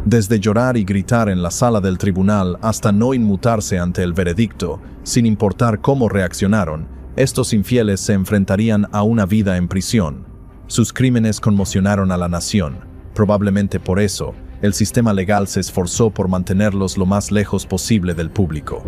Desde llorar y gritar en la sala del tribunal hasta no inmutarse ante el veredicto, sin importar cómo reaccionaron, estos infieles se enfrentarían a una vida en prisión. Sus crímenes conmocionaron a la nación. Probablemente por eso, el sistema legal se esforzó por mantenerlos lo más lejos posible del público.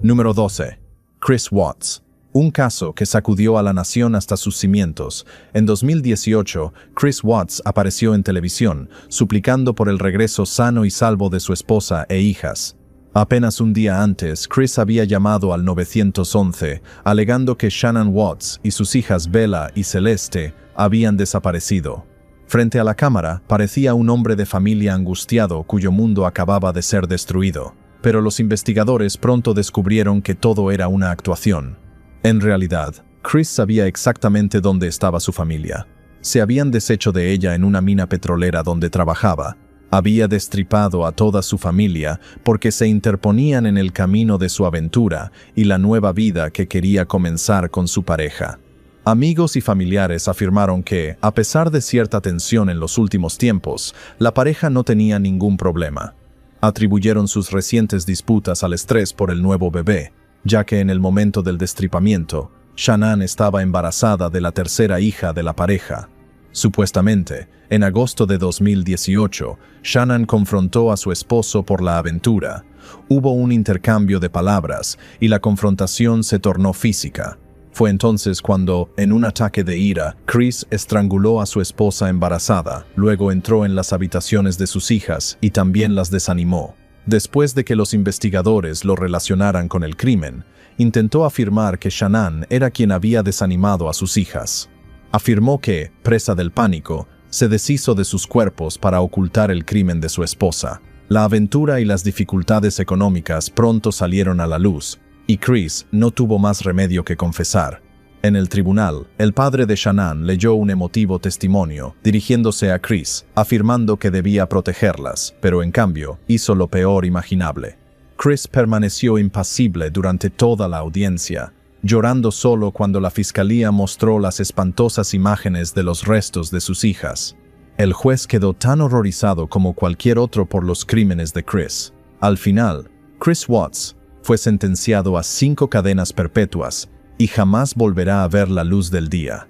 Número 12. Chris Watts. Un caso que sacudió a la nación hasta sus cimientos. En 2018, Chris Watts apareció en televisión, suplicando por el regreso sano y salvo de su esposa e hijas. Apenas un día antes, Chris había llamado al 911, alegando que Shannon Watts y sus hijas Bella y Celeste habían desaparecido. Frente a la cámara, parecía un hombre de familia angustiado cuyo mundo acababa de ser destruido. Pero los investigadores pronto descubrieron que todo era una actuación. En realidad, Chris sabía exactamente dónde estaba su familia. Se habían deshecho de ella en una mina petrolera donde trabajaba. Había destripado a toda su familia porque se interponían en el camino de su aventura y la nueva vida que quería comenzar con su pareja. Amigos y familiares afirmaron que, a pesar de cierta tensión en los últimos tiempos, la pareja no tenía ningún problema. Atribuyeron sus recientes disputas al estrés por el nuevo bebé, ya que en el momento del destripamiento, Shannon estaba embarazada de la tercera hija de la pareja. Supuestamente, en agosto de 2018, Shannon confrontó a su esposo por la aventura. Hubo un intercambio de palabras y la confrontación se tornó física. Fue entonces cuando, en un ataque de ira, Chris estranguló a su esposa embarazada, luego entró en las habitaciones de sus hijas y también las desanimó. Después de que los investigadores lo relacionaran con el crimen, intentó afirmar que Shannon era quien había desanimado a sus hijas. Afirmó que, presa del pánico, se deshizo de sus cuerpos para ocultar el crimen de su esposa. La aventura y las dificultades económicas pronto salieron a la luz, y Chris no tuvo más remedio que confesar. En el tribunal, el padre de Shannon leyó un emotivo testimonio, dirigiéndose a Chris, afirmando que debía protegerlas, pero en cambio, hizo lo peor imaginable. Chris permaneció impasible durante toda la audiencia, llorando solo cuando la fiscalía mostró las espantosas imágenes de los restos de sus hijas. El juez quedó tan horrorizado como cualquier otro por los crímenes de Chris. Al final, Chris Watts fue sentenciado a 5 cadenas perpetuas y jamás volverá a ver la luz del día.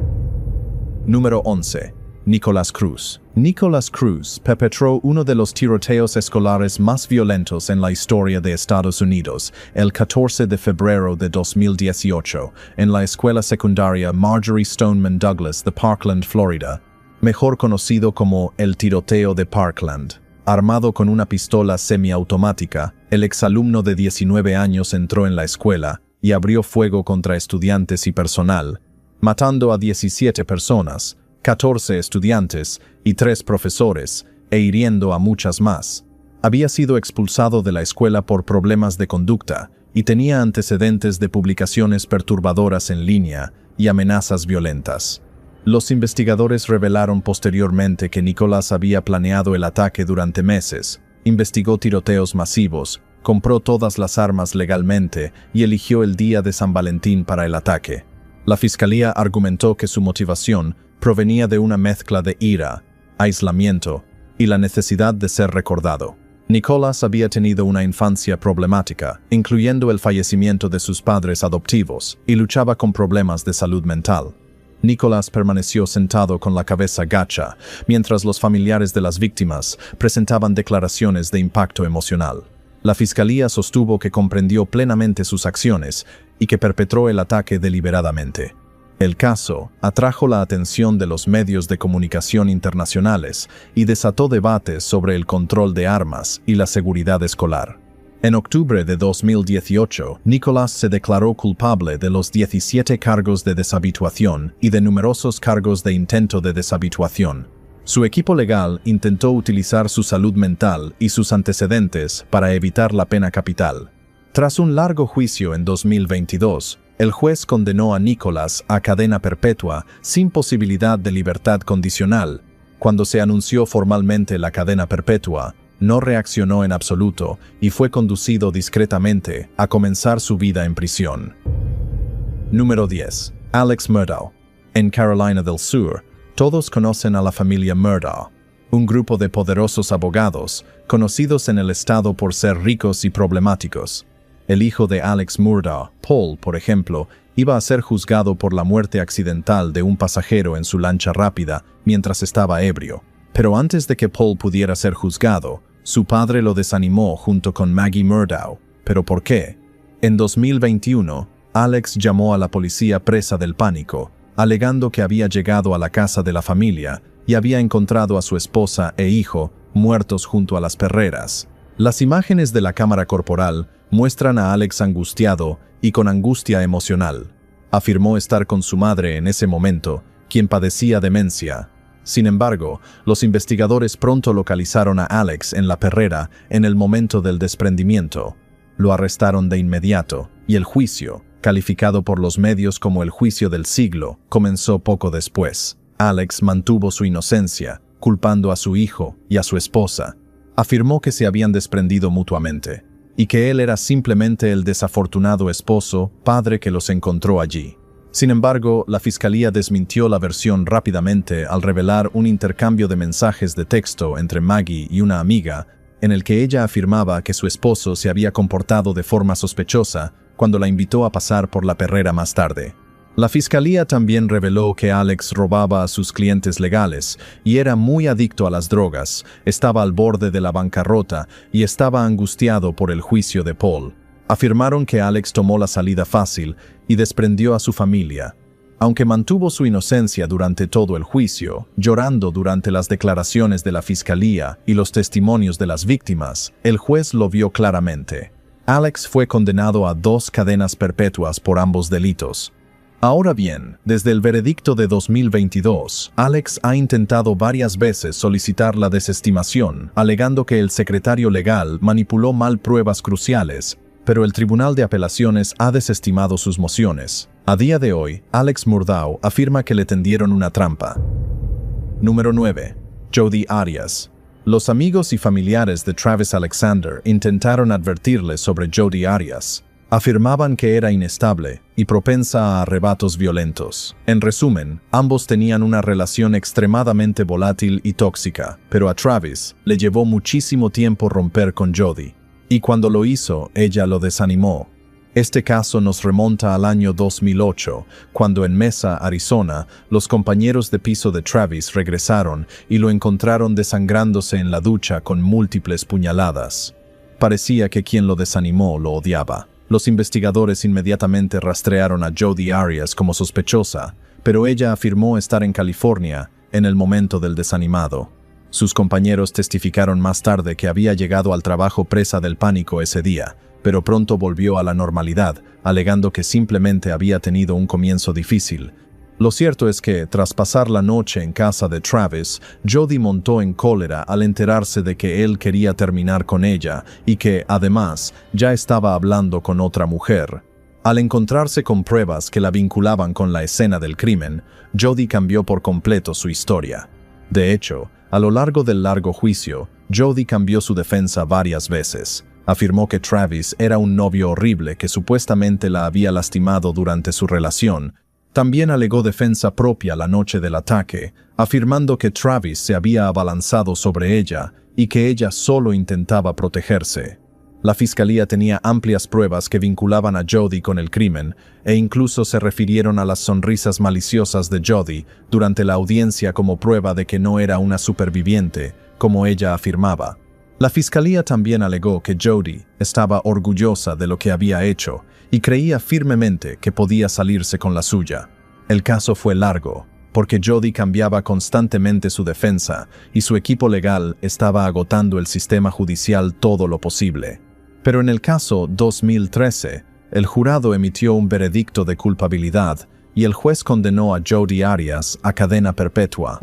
Número 11. Nicholas Cruz. Nicholas Cruz perpetró uno de los tiroteos escolares más violentos en la historia de Estados Unidos el 14 de febrero de 2018 en la escuela secundaria Marjory Stoneman Douglas de Parkland, Florida, mejor conocido como el tiroteo de Parkland. Armado con una pistola semiautomática, el exalumno de 19 años entró en la escuela y abrió fuego contra estudiantes y personal, matando a 17 personas, 14 estudiantes y 3 profesores, e hiriendo a muchas más. Había sido expulsado de la escuela por problemas de conducta y tenía antecedentes de publicaciones perturbadoras en línea y amenazas violentas. Los investigadores revelaron posteriormente que Nicholas había planeado el ataque durante meses, investigó tiroteos masivos, compró todas las armas legalmente y eligió el día de San Valentín para el ataque. La fiscalía argumentó que su motivación provenía de una mezcla de ira, aislamiento y la necesidad de ser recordado. Nicholas había tenido una infancia problemática, incluyendo el fallecimiento de sus padres adoptivos, y luchaba con problemas de salud mental. Nicholas permaneció sentado con la cabeza gacha, mientras los familiares de las víctimas presentaban declaraciones de impacto emocional. La fiscalía sostuvo que comprendió plenamente sus acciones y que perpetró el ataque deliberadamente. El caso atrajo la atención de los medios de comunicación internacionales y desató debates sobre el control de armas y la seguridad escolar. En octubre de 2018, Nicholas se declaró culpable de los 17 cargos de deshabituación y de numerosos cargos de intento de deshabituación. Su equipo legal intentó utilizar su salud mental y sus antecedentes para evitar la pena capital. Tras un largo juicio en 2022, el juez condenó a Nicholas a cadena perpetua sin posibilidad de libertad condicional. Cuando se anunció formalmente la cadena perpetua, no reaccionó en absoluto y fue conducido discretamente a comenzar su vida en prisión. Número 10. Alex Murdaugh. En Carolina del Sur, todos conocen a la familia Murdaugh. un grupo de poderosos abogados, conocidos en el estado por ser ricos y problemáticos. El hijo de Alex Murdaugh, Paul, por ejemplo, iba a ser juzgado por la muerte accidental de un pasajero en su lancha rápida mientras estaba ebrio. Pero antes de que Paul pudiera ser juzgado, su padre lo desanimó junto con Maggie Murdaugh. ¿Pero por qué? En 2021, Alex llamó a la policía presa del pánico, alegando que había llegado a la casa de la familia y había encontrado a su esposa e hijo muertos junto a las perreras. Las imágenes de la cámara corporal muestran a Alex angustiado y con angustia emocional. Afirmó estar con su madre en ese momento, quien padecía demencia. Sin embargo, los investigadores pronto localizaron a Alex en la perrera en el momento del desprendimiento. Lo arrestaron de inmediato, y el juicio, calificado por los medios como el juicio del siglo, comenzó poco después. Alex mantuvo su inocencia, culpando a su hijo y a su esposa. Afirmó que se habían desprendido mutuamente, y que él era simplemente el desafortunado esposo, padre que los encontró allí. Sin embargo, la fiscalía desmintió la versión rápidamente al revelar un intercambio de mensajes de texto entre Maggie y una amiga, en el que ella afirmaba que su esposo se había comportado de forma sospechosa cuando la invitó a pasar por la perrera más tarde. La fiscalía también reveló que Alex robaba a sus clientes legales y era muy adicto a las drogas, estaba al borde de la bancarrota y estaba angustiado por el juicio de Paul. Afirmaron que Alex tomó la salida fácil y desprendió a su familia. Aunque mantuvo su inocencia durante todo el juicio, llorando durante las declaraciones de la fiscalía y los testimonios de las víctimas, el juez lo vio claramente. Alex fue condenado a 2 cadenas perpetuas por ambos delitos. Ahora bien, desde el veredicto de 2022, Alex ha intentado varias veces solicitar la desestimación, alegando que el secretario legal manipuló mal pruebas cruciales, pero el Tribunal de Apelaciones ha desestimado sus mociones. A día de hoy, Alex Murdaugh afirma que le tendieron una trampa. Número 9. Jodi Arias. Los amigos y familiares de Travis Alexander intentaron advertirle sobre Jodi Arias. Afirmaban que era inestable y propensa a arrebatos violentos. En resumen, ambos tenían una relación extremadamente volátil y tóxica, pero a Travis le llevó muchísimo tiempo romper con Jodi. Y cuando lo hizo, ella lo desanimó. Este caso nos remonta al año 2008, cuando en Mesa, Arizona, los compañeros de piso de Travis regresaron y lo encontraron desangrándose en la ducha con múltiples puñaladas. Parecía que quien lo desanimó lo odiaba. Los investigadores inmediatamente rastrearon a Jodi Arias como sospechosa, pero ella afirmó estar en California en el momento del desanimado. Sus compañeros testificaron más tarde que había llegado al trabajo presa del pánico ese día, pero pronto volvió a la normalidad, alegando que simplemente había tenido un comienzo difícil. Lo cierto es que, tras pasar la noche en casa de Travis, Jodi montó en cólera al enterarse de que él quería terminar con ella y que, además, ya estaba hablando con otra mujer. Al encontrarse con pruebas que la vinculaban con la escena del crimen, Jodi cambió por completo su historia. De hecho, a lo largo del largo juicio, Jodi cambió su defensa varias veces. Afirmó que Travis era un novio horrible que supuestamente la había lastimado durante su relación. También alegó defensa propia la noche del ataque, afirmando que Travis se había abalanzado sobre ella y que ella solo intentaba protegerse. La fiscalía tenía amplias pruebas que vinculaban a Jodi con el crimen e incluso se refirieron a las sonrisas maliciosas de Jodi durante la audiencia como prueba de que no era una superviviente, como ella afirmaba. La fiscalía también alegó que Jodi estaba orgullosa de lo que había hecho y creía firmemente que podía salirse con la suya. El caso fue largo, porque Jodi cambiaba constantemente su defensa y su equipo legal estaba agotando el sistema judicial todo lo posible. Pero en el caso 2013, el jurado emitió un veredicto de culpabilidad y el juez condenó a Jodi Arias a cadena perpetua.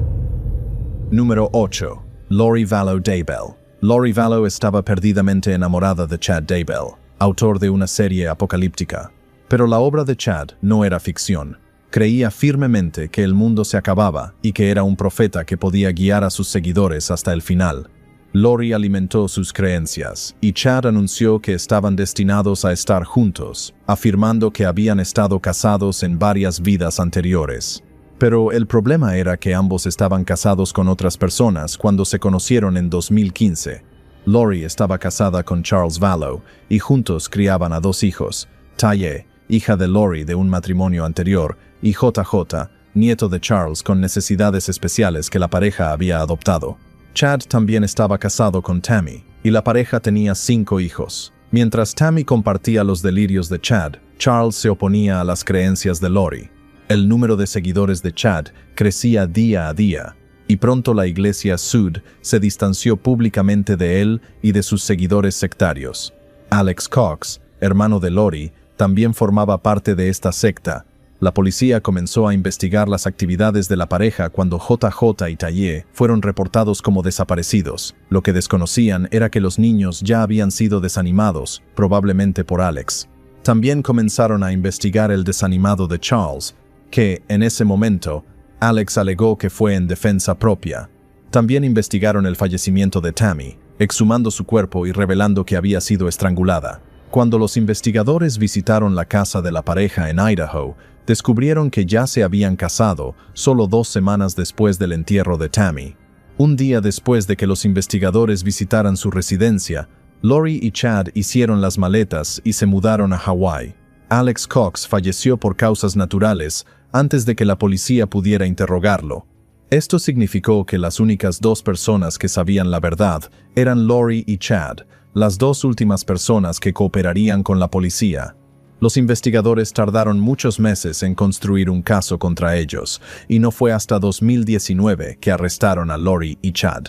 Número 8. Lori Vallow Daybell. Lori Vallow estaba perdidamente enamorada de Chad Daybell, autor de una serie apocalíptica. Pero la obra de Chad no era ficción. Creía firmemente que el mundo se acababa y que era un profeta que podía guiar a sus seguidores hasta el final. Lori alimentó sus creencias, y Chad anunció que estaban destinados a estar juntos, afirmando que habían estado casados en varias vidas anteriores. Pero el problema era que ambos estaban casados con otras personas cuando se conocieron en 2015. Lori estaba casada con Charles Vallow y juntos criaban a 2 hijos, Taye, hija de Lori de un matrimonio anterior, y JJ, nieto de Charles con necesidades especiales que la pareja había adoptado. Chad también estaba casado con Tammy, y la pareja tenía 5 hijos. Mientras Tammy compartía los delirios de Chad, Charles se oponía a las creencias de Lori. El número de seguidores de Chad crecía día a día, y pronto la iglesia Sud se distanció públicamente de él y de sus seguidores sectarios. Alex Cox, hermano de Lori, también formaba parte de esta secta. La policía comenzó a investigar las actividades de la pareja cuando JJ y Taye fueron reportados como desaparecidos. Lo que desconocían era que los niños ya habían sido desanimados, probablemente por Alex. También comenzaron a investigar el desanimado de Charles, que, en ese momento, Alex alegó que fue en defensa propia. También investigaron el fallecimiento de Tammy, exhumando su cuerpo y revelando que había sido estrangulada. Cuando los investigadores visitaron la casa de la pareja en Idaho, descubrieron que ya se habían casado solo 2 semanas después del entierro de Tammy. Un día después de que los investigadores visitaran su residencia, Lori y Chad hicieron las maletas y se mudaron a Hawái. Alex Cox falleció por causas naturales antes de que la policía pudiera interrogarlo. Esto significó que las únicas 2 personas que sabían la verdad eran Lori y Chad, las 2 últimas personas que cooperarían con la policía. Los investigadores tardaron muchos meses en construir un caso contra ellos, y no fue hasta 2019 que arrestaron a Lori y Chad.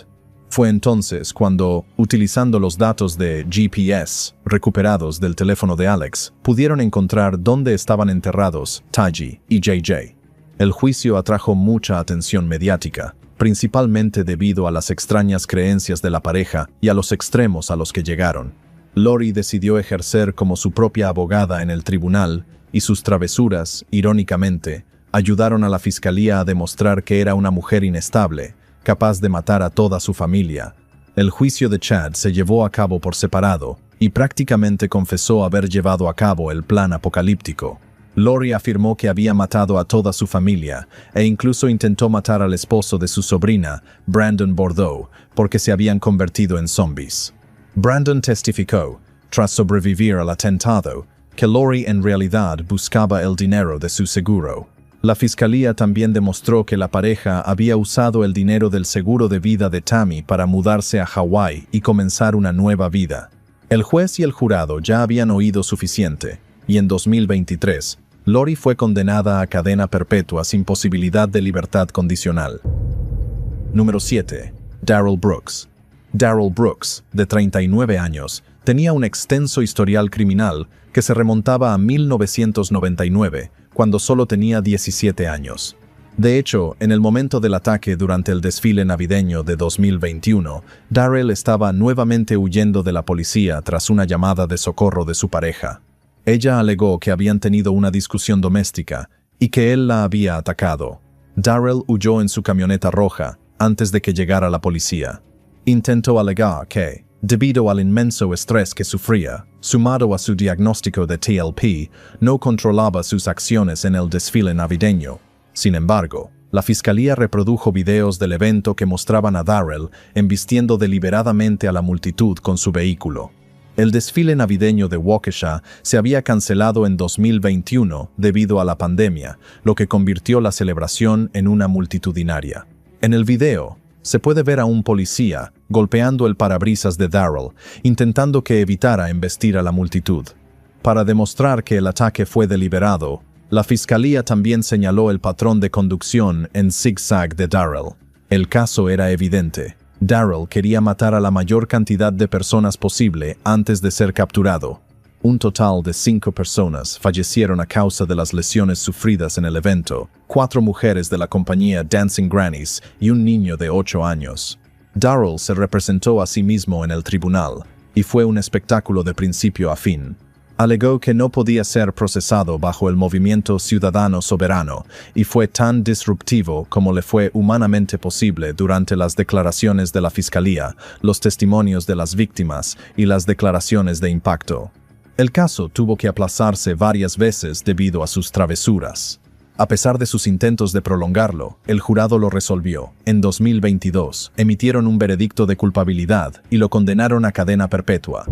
Fue entonces cuando, utilizando los datos de GPS recuperados del teléfono de Alex, pudieron encontrar dónde estaban enterrados Taji y JJ. El juicio atrajo mucha atención mediática, principalmente debido a las extrañas creencias de la pareja y a los extremos a los que llegaron. Lori decidió ejercer como su propia abogada en el tribunal, y sus travesuras, irónicamente, ayudaron a la fiscalía a demostrar que era una mujer inestable, capaz de matar a toda su familia. El juicio de Chad se llevó a cabo por separado, y prácticamente confesó haber llevado a cabo el plan apocalíptico. Lori afirmó que había matado a toda su familia, e incluso intentó matar al esposo de su sobrina, Brandon Bordeaux, porque se habían convertido en zombies. Brandon testificó, tras sobrevivir al atentado, que Lori en realidad buscaba el dinero de su seguro. La fiscalía también demostró que la pareja había usado el dinero del seguro de vida de Tammy para mudarse a Hawái y comenzar una nueva vida. El juez y el jurado ya habían oído suficiente, y en 2023, Lori fue condenada a cadena perpetua sin posibilidad de libertad condicional. Número 7. Darrell Brooks. Darrell Brooks, de 39 años, tenía un extenso historial criminal que se remontaba a 1999, cuando solo tenía 17 años. De hecho, en el momento del ataque durante el desfile navideño de 2021, Darrell estaba nuevamente huyendo de la policía tras una llamada de socorro de su pareja. Ella alegó que habían tenido una discusión doméstica y que él la había atacado. Darrell huyó en su camioneta roja antes de que llegara la policía. Intentó alegar que, debido al inmenso estrés que sufría, sumado a su diagnóstico de TLP, no controlaba sus acciones en el desfile navideño. Sin embargo, la fiscalía reprodujo videos del evento que mostraban a Darrell embistiendo deliberadamente a la multitud con su vehículo. El desfile navideño de Waukesha se había cancelado en 2021 debido a la pandemia, lo que convirtió la celebración en una multitudinaria. En el video, se puede ver a un policía golpeando el parabrisas de Darrell, intentando que evitara embestir a la multitud. Para demostrar que el ataque fue deliberado, la fiscalía también señaló el patrón de conducción en zigzag de Darrell. El caso era evidente. Darrell quería matar a la mayor cantidad de personas posible antes de ser capturado. Un total de 5 personas fallecieron a causa de las lesiones sufridas en el evento, 4 mujeres de la compañía Dancing Grannies y un niño de 8 años. Darrell se representó a sí mismo en el tribunal, y fue un espectáculo de principio a fin. Alegó que no podía ser procesado bajo el movimiento ciudadano soberano, y fue tan disruptivo como le fue humanamente posible durante las declaraciones de la fiscalía, los testimonios de las víctimas y las declaraciones de impacto. El caso tuvo que aplazarse varias veces debido a sus travesuras. A pesar de sus intentos de prolongarlo, el jurado lo resolvió. En 2022, emitieron un veredicto de culpabilidad y lo condenaron a cadena perpetua.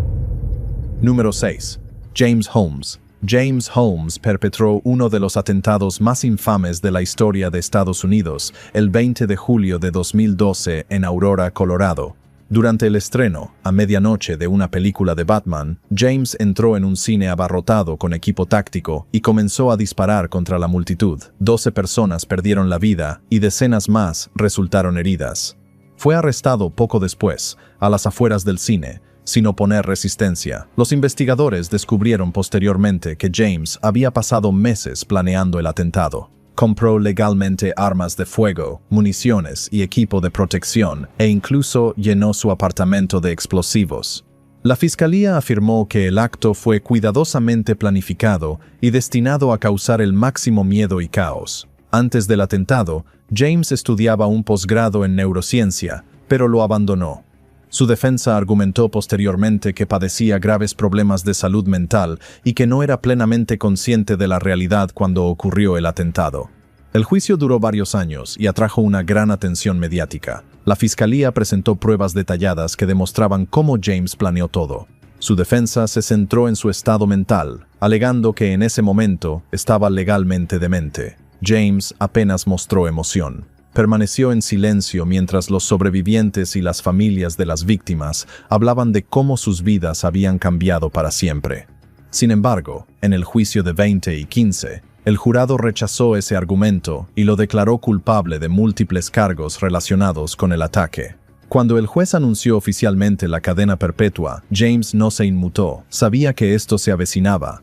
Número 6. James Holmes. James Holmes perpetró uno de los atentados más infames de la historia de Estados Unidos el 20 de julio de 2012 en Aurora, Colorado. Durante el estreno, a medianoche de una película de Batman, James entró en un cine abarrotado con equipo táctico y comenzó a disparar contra la multitud. 12 personas perdieron la vida y decenas más resultaron heridas. Fue arrestado poco después, a las afueras del cine, sin oponer resistencia. Los investigadores descubrieron posteriormente que James había pasado meses planeando el atentado. Compró legalmente armas de fuego, municiones y equipo de protección, e incluso llenó su apartamento de explosivos. La fiscalía afirmó que el acto fue cuidadosamente planificado y destinado a causar el máximo miedo y caos. Antes del atentado, James estudiaba un posgrado en neurociencia, pero lo abandonó. Su defensa argumentó posteriormente que padecía graves problemas de salud mental y que no era plenamente consciente de la realidad cuando ocurrió el atentado. El juicio duró varios años y atrajo una gran atención mediática. La fiscalía presentó pruebas detalladas que demostraban cómo James planeó todo. Su defensa se centró en su estado mental, alegando que en ese momento estaba legalmente demente. James apenas mostró emoción. Permaneció en silencio mientras los sobrevivientes y las familias de las víctimas hablaban de cómo sus vidas habían cambiado para siempre. Sin embargo, en el juicio de 20 y 15, el jurado rechazó ese argumento y lo declaró culpable de múltiples cargos relacionados con el ataque. Cuando el juez anunció oficialmente la cadena perpetua, James no se inmutó, sabía que esto se avecinaba.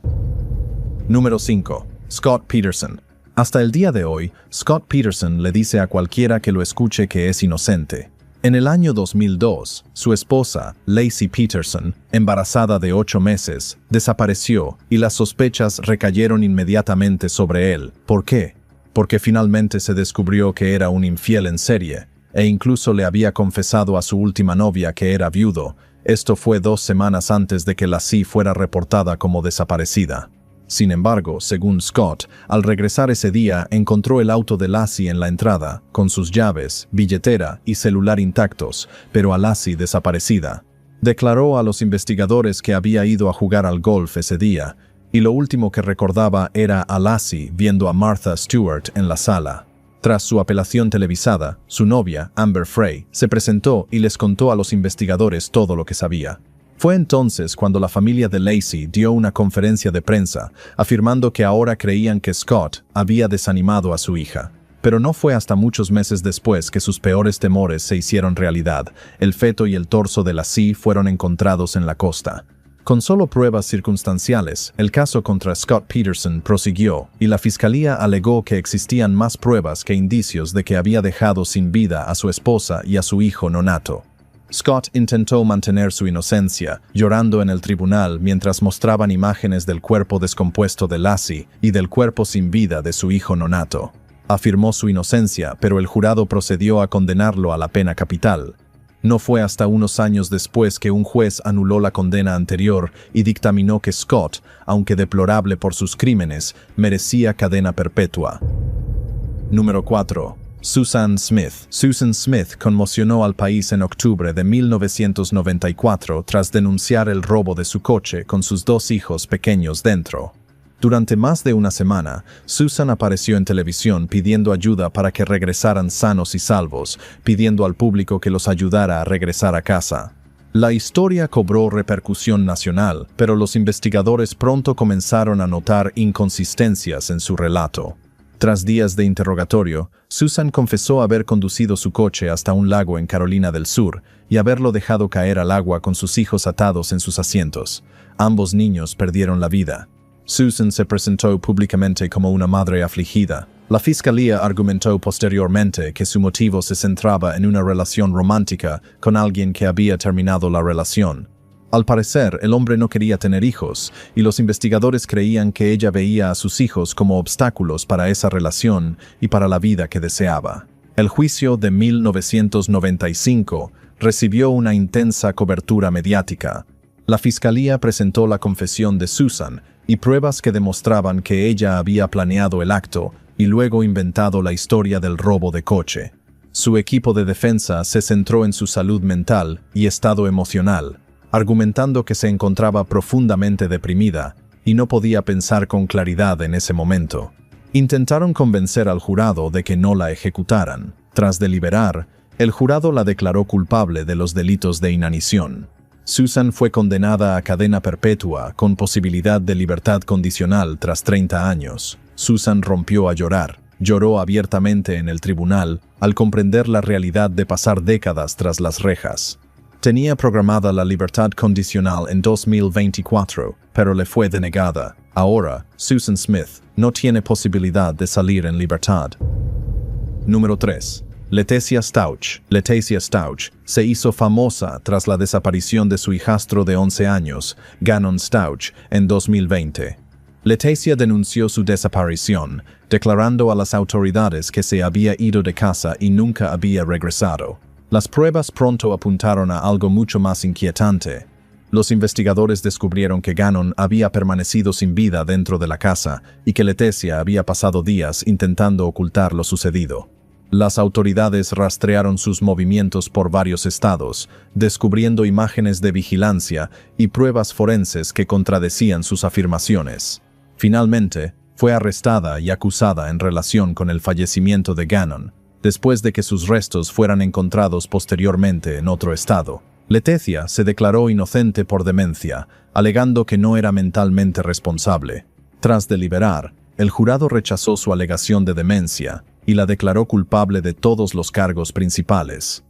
Número 5. Scott Peterson. Hasta el día de hoy, Scott Peterson le dice a cualquiera que lo escuche que es inocente. En el año 2002, su esposa, Laci Peterson, embarazada de 8 meses, desapareció y las sospechas recayeron inmediatamente sobre él. ¿Por qué? Porque finalmente se descubrió que era un infiel en serie, e incluso le había confesado a su última novia que era viudo. Esto fue 2 semanas antes de que Laci fuera reportada como desaparecida. Sin embargo, según Scott, al regresar ese día encontró el auto de Laci en la entrada, con sus llaves, billetera y celular intactos, pero a Laci desaparecida. Declaró a los investigadores que había ido a jugar al golf ese día, y lo último que recordaba era a Laci viendo a Martha Stewart en la sala. Tras su apelación televisada, su novia, Amber Frey, se presentó y les contó a los investigadores todo lo que sabía. Fue entonces cuando la familia de Laci dio una conferencia de prensa, afirmando que ahora creían que Scott había desanimado a su hija. Pero no fue hasta muchos meses después que sus peores temores se hicieron realidad. El feto y el torso de Laci fueron encontrados en la costa. Con solo pruebas circunstanciales, el caso contra Scott Peterson prosiguió, y la fiscalía alegó que existían más pruebas que indicios de que había dejado sin vida a su esposa y a su hijo nonato. Scott intentó mantener su inocencia, llorando en el tribunal mientras mostraban imágenes del cuerpo descompuesto de Laci y del cuerpo sin vida de su hijo nonato. Afirmó su inocencia, pero el jurado procedió a condenarlo a la pena capital. No fue hasta unos años después que un juez anuló la condena anterior y dictaminó que Scott, aunque deplorable por sus crímenes, merecía cadena perpetua. Número 4. Susan Smith. Susan Smith conmocionó al país en octubre de 1994 tras denunciar el robo de su coche con sus 2 hijos pequeños dentro. Durante más de una semana, Susan apareció en televisión pidiendo ayuda para que regresaran sanos y salvos, pidiendo al público que los ayudara a regresar a casa. La historia cobró repercusión nacional, pero los investigadores pronto comenzaron a notar inconsistencias en su relato. Tras días de interrogatorio, Susan confesó haber conducido su coche hasta un lago en Carolina del Sur y haberlo dejado caer al agua con sus hijos atados en sus asientos. Ambos niños perdieron la vida. Susan se presentó públicamente como una madre afligida. La fiscalía argumentó posteriormente que su motivo se centraba en una relación romántica con alguien que había terminado la relación. Al parecer, el hombre no quería tener hijos, y los investigadores creían que ella veía a sus hijos como obstáculos para esa relación y para la vida que deseaba. El juicio de 1995 recibió una intensa cobertura mediática. La fiscalía presentó la confesión de Susan y pruebas que demostraban que ella había planeado el acto y luego inventado la historia del robo de coche. Su equipo de defensa se centró en su salud mental y estado emocional, argumentando que se encontraba profundamente deprimida y no podía pensar con claridad en ese momento. Intentaron convencer al jurado de que no la ejecutaran. Tras deliberar, el jurado la declaró culpable de los delitos de inanición. Susan fue condenada a cadena perpetua con posibilidad de libertad condicional tras 30 años. Susan rompió a llorar. Lloró abiertamente en el tribunal al comprender la realidad de pasar décadas tras las rejas. Tenía programada la libertad condicional en 2024, pero le fue denegada. Ahora, Susan Smith no tiene posibilidad de salir en libertad. Número 3. Leticia Stauch. Leticia Stauch se hizo famosa tras la desaparición de su hijastro de 11 años, Gannon Stauch, en 2020. Leticia denunció su desaparición, declarando a las autoridades que se había ido de casa y nunca había regresado. Las pruebas pronto apuntaron a algo mucho más inquietante. Los investigadores descubrieron que Gannon había permanecido sin vida dentro de la casa y que Leticia había pasado días intentando ocultar lo sucedido. Las autoridades rastrearon sus movimientos por varios estados, descubriendo imágenes de vigilancia y pruebas forenses que contradecían sus afirmaciones. Finalmente, fue arrestada y acusada en relación con el fallecimiento de Gannon, después de que sus restos fueran encontrados posteriormente en otro estado. Leticia se declaró inocente por demencia, alegando que no era mentalmente responsable. Tras deliberar, el jurado rechazó su alegación de demencia y la declaró culpable de todos los cargos principales.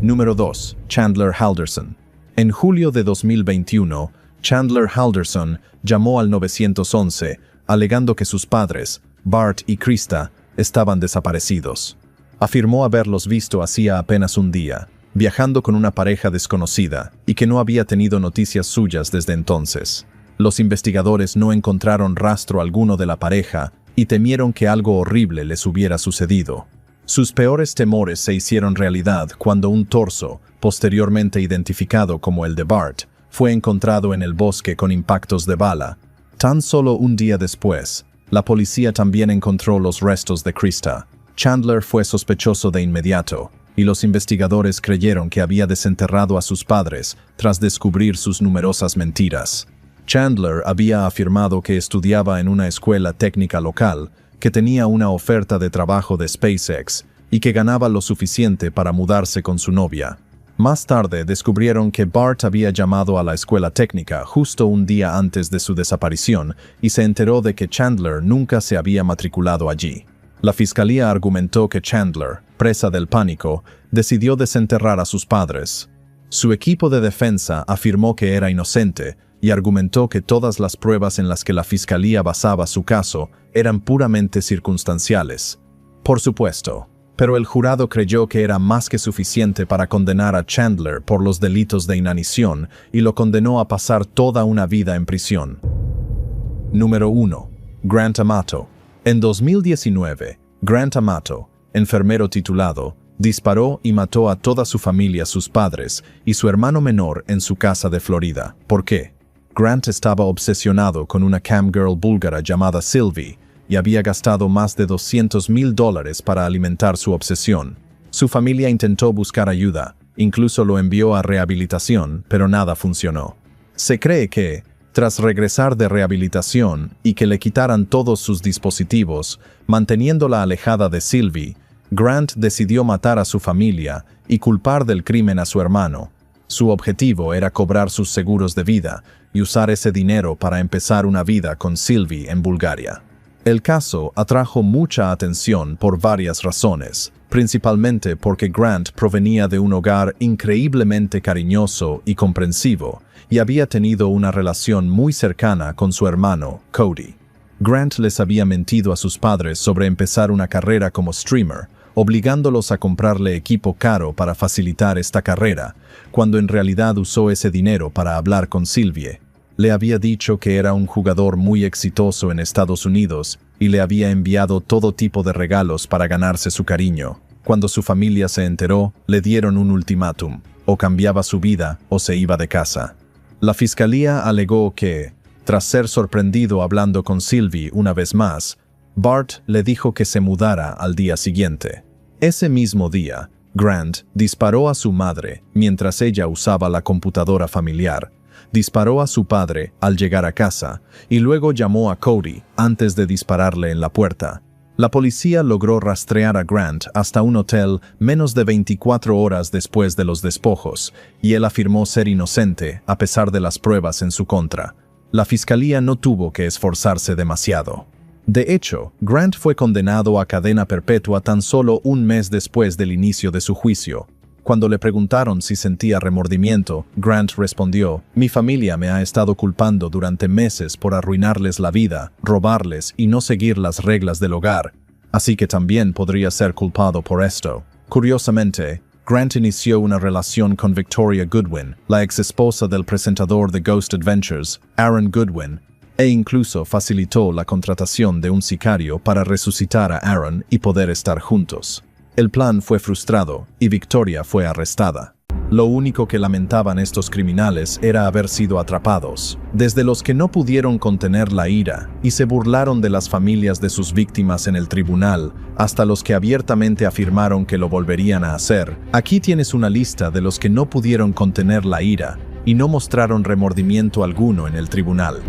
Número 2. Chandler Halderson. En julio de 2021, Chandler Halderson llamó al 911, alegando que sus padres, Bart y Krista, estaban desaparecidos. Afirmó haberlos visto hacía apenas un día, viajando con una pareja desconocida, y que no había tenido noticias suyas desde entonces. Los investigadores no encontraron rastro alguno de la pareja y temieron que algo horrible les hubiera sucedido. Sus peores temores se hicieron realidad cuando un torso, posteriormente identificado como el de Bart, fue encontrado en el bosque con impactos de bala. Tan solo un día después, la policía también encontró los restos de Krista. Chandler fue sospechoso de inmediato, y los investigadores creyeron que había desenterrado a sus padres tras descubrir sus numerosas mentiras. Chandler había afirmado que estudiaba en una escuela técnica local, que tenía una oferta de trabajo de SpaceX y que ganaba lo suficiente para mudarse con su novia. Más tarde descubrieron que Bart había llamado a la escuela técnica justo un día antes de su desaparición y se enteró de que Chandler nunca se había matriculado allí. La fiscalía argumentó que Chandler, presa del pánico, decidió desenterrar a sus padres. Su equipo de defensa afirmó que era inocente y argumentó que todas las pruebas en las que la fiscalía basaba su caso eran puramente circunstanciales. Por supuesto, pero el jurado creyó que era más que suficiente para condenar a Chandler por los delitos de inanición y lo condenó a pasar toda una vida en prisión. Número 1. Grant Amato. En 2019, Grant Amato, enfermero titulado, disparó y mató a toda su familia, sus padres y su hermano menor en su casa de Florida. ¿Por qué? Grant estaba obsesionado con una camgirl búlgara llamada Sylvie y había gastado más de $200,000 para alimentar su obsesión. Su familia intentó buscar ayuda, incluso lo envió a rehabilitación, pero nada funcionó. Se cree que, tras regresar de rehabilitación y que le quitaran todos sus dispositivos, manteniéndola alejada de Sylvie, Grant decidió matar a su familia y culpar del crimen a su hermano. Su objetivo era cobrar sus seguros de vida y usar ese dinero para empezar una vida con Sylvie en Bulgaria. El caso atrajo mucha atención por varias razones, principalmente porque Grant provenía de un hogar increíblemente cariñoso y comprensivo, y había tenido una relación muy cercana con su hermano, Cody. Grant les había mentido a sus padres sobre empezar una carrera como streamer, obligándolos a comprarle equipo caro para facilitar esta carrera, cuando en realidad usó ese dinero para hablar con Sylvie. Le había dicho que era un jugador muy exitoso en Estados Unidos y le había enviado todo tipo de regalos para ganarse su cariño. Cuando su familia se enteró, le dieron un ultimátum: o cambiaba su vida o se iba de casa. La fiscalía alegó que, tras ser sorprendido hablando con Sylvie una vez más, Bart le dijo que se mudara al día siguiente. Ese mismo día, Grant disparó a su madre mientras ella usaba la computadora familiar, disparó a su padre al llegar a casa y luego llamó a Cody antes de dispararle en la puerta. La policía logró rastrear a Grant hasta un hotel menos de 24 horas después de los despojos, y él afirmó ser inocente a pesar de las pruebas en su contra. La fiscalía no tuvo que esforzarse demasiado. De hecho, Grant fue condenado a cadena perpetua tan solo un mes después del inicio de su juicio. Cuando le preguntaron si sentía remordimiento, Grant respondió: «Mi familia me ha estado culpando durante meses por arruinarles la vida, robarles y no seguir las reglas del hogar. Así que también podría ser culpado por esto». Curiosamente, Grant inició una relación con Victoria Goodwin, la exesposa del presentador de Ghost Adventures, Aaron Goodwin, e incluso facilitó la contratación de un sicario para resucitar a Aaron y poder estar juntos. El plan fue frustrado y Victoria fue arrestada. Lo único que lamentaban estos criminales era haber sido atrapados, desde los que no pudieron contener la ira y se burlaron de las familias de sus víctimas en el tribunal, hasta los que abiertamente afirmaron que lo volverían a hacer. Aquí tienes una lista de los que no pudieron contener la ira y no mostraron remordimiento alguno en el tribunal.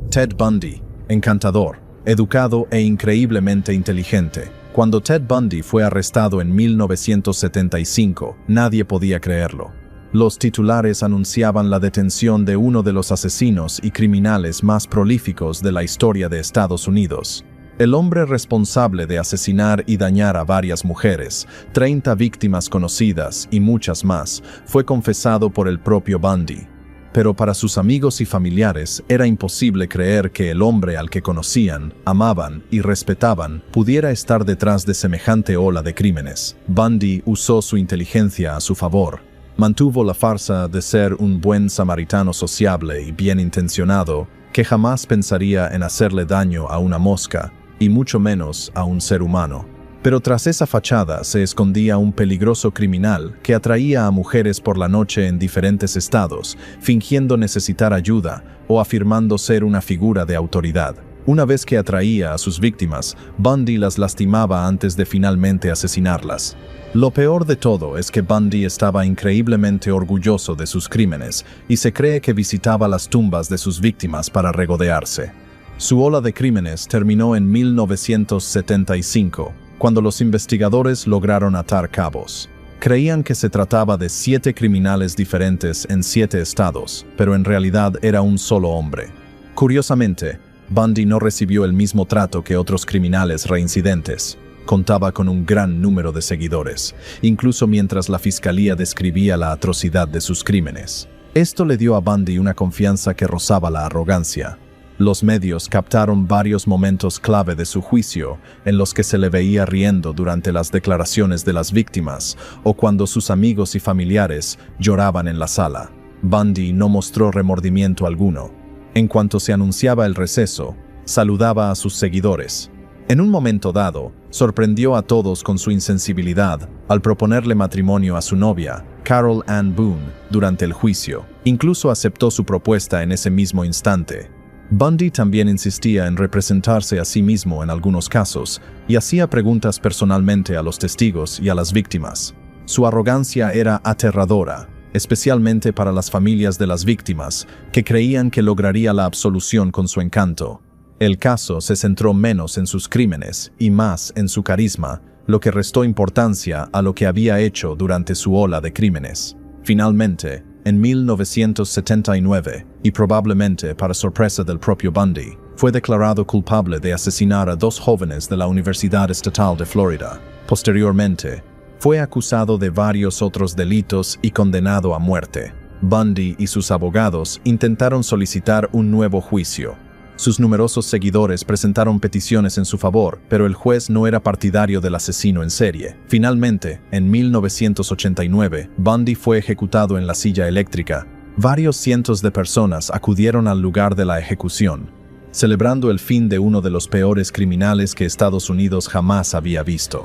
Ted Bundy, encantador, educado e increíblemente inteligente. Cuando Ted Bundy fue arrestado en 1975, nadie podía creerlo. Los titulares anunciaban la detención de uno de los asesinos y criminales más prolíficos de la historia de Estados Unidos. El hombre responsable de asesinar y dañar a varias mujeres, 30 víctimas conocidas y muchas más, fue confesado por el propio Bundy. Pero para sus amigos y familiares era imposible creer que el hombre al que conocían, amaban y respetaban pudiera estar detrás de semejante ola de crímenes. Bundy usó su inteligencia a su favor. Mantuvo la farsa de ser un buen samaritano sociable y bien intencionado, que jamás pensaría en hacerle daño a una mosca, y mucho menos a un ser humano. Pero tras esa fachada se escondía un peligroso criminal que atraía a mujeres por la noche en diferentes estados, fingiendo necesitar ayuda o afirmando ser una figura de autoridad. Una vez que atraía a sus víctimas, Bundy las lastimaba antes de finalmente asesinarlas. Lo peor de todo es que Bundy estaba increíblemente orgulloso de sus crímenes y se cree que visitaba las tumbas de sus víctimas para regodearse. Su ola de crímenes terminó en 1975. Cuando los investigadores lograron atar cabos. Creían que se trataba de 7 criminales diferentes en 7 estados, pero en realidad era un solo hombre. Curiosamente, Bundy no recibió el mismo trato que otros criminales reincidentes. Contaba con un gran número de seguidores, incluso mientras la fiscalía describía la atrocidad de sus crímenes. Esto le dio a Bundy una confianza que rozaba la arrogancia. Los medios captaron varios momentos clave de su juicio en los que se le veía riendo durante las declaraciones de las víctimas o cuando sus amigos y familiares lloraban en la sala. Bundy no mostró remordimiento alguno. En cuanto se anunciaba el receso, saludaba a sus seguidores. En un momento dado, sorprendió a todos con su insensibilidad al proponerle matrimonio a su novia, Carol Ann Boone, durante el juicio. Incluso aceptó su propuesta en ese mismo instante. Bundy también insistía en representarse a sí mismo en algunos casos y hacía preguntas personalmente a los testigos y a las víctimas. Su arrogancia era aterradora, especialmente para las familias de las víctimas, que creían que lograría la absolución con su encanto. El caso se centró menos en sus crímenes y más en su carisma, lo que restó importancia a lo que había hecho durante su ola de crímenes. Finalmente, en 1979, y probablemente para sorpresa del propio Bundy, fue declarado culpable de asesinar a 2 jóvenes de la Universidad Estatal de Florida. Posteriormente, fue acusado de varios otros delitos y condenado a muerte. Bundy y sus abogados intentaron solicitar un nuevo juicio. Sus numerosos seguidores presentaron peticiones en su favor, pero el juez no era partidario del asesino en serie. Finalmente, en 1989, Bundy fue ejecutado en la silla eléctrica. Varios cientos de personas acudieron al lugar de la ejecución, celebrando el fin de uno de los peores criminales que Estados Unidos jamás había visto.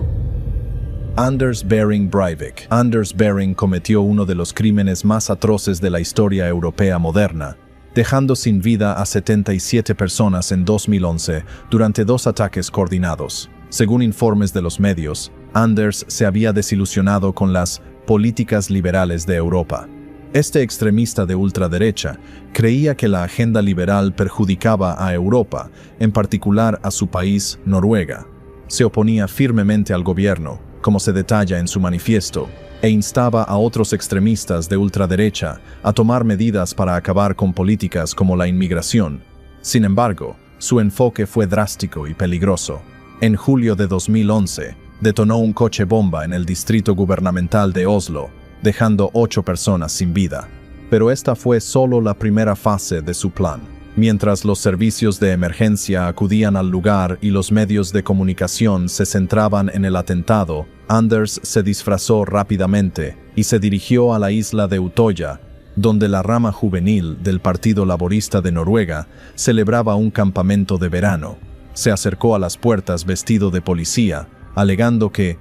Anders Behring Breivik. Anders Behring cometió uno de los crímenes más atroces de la historia europea moderna, dejando sin vida a 77 personas en 2011 durante 2 ataques coordinados. Según informes de los medios, Anders se había desilusionado con las políticas liberales de Europa. Este extremista de ultraderecha creía que la agenda liberal perjudicaba a Europa, en particular a su país, Noruega. Se oponía firmemente al gobierno, como se detalla en su manifiesto, e instaba a otros extremistas de ultraderecha a tomar medidas para acabar con políticas como la inmigración. Sin embargo, su enfoque fue drástico y peligroso. En julio de 2011, detonó un coche bomba en el distrito gubernamental de Oslo, dejando 8 personas sin vida. Pero esta fue solo la primera fase de su plan. Mientras los servicios de emergencia acudían al lugar y los medios de comunicación se centraban en el atentado, Anders se disfrazó rápidamente y se dirigió a la isla de Utoya, donde la rama juvenil del Partido Laborista de Noruega celebraba un campamento de verano. Se acercó a las puertas vestido de policía, alegando que,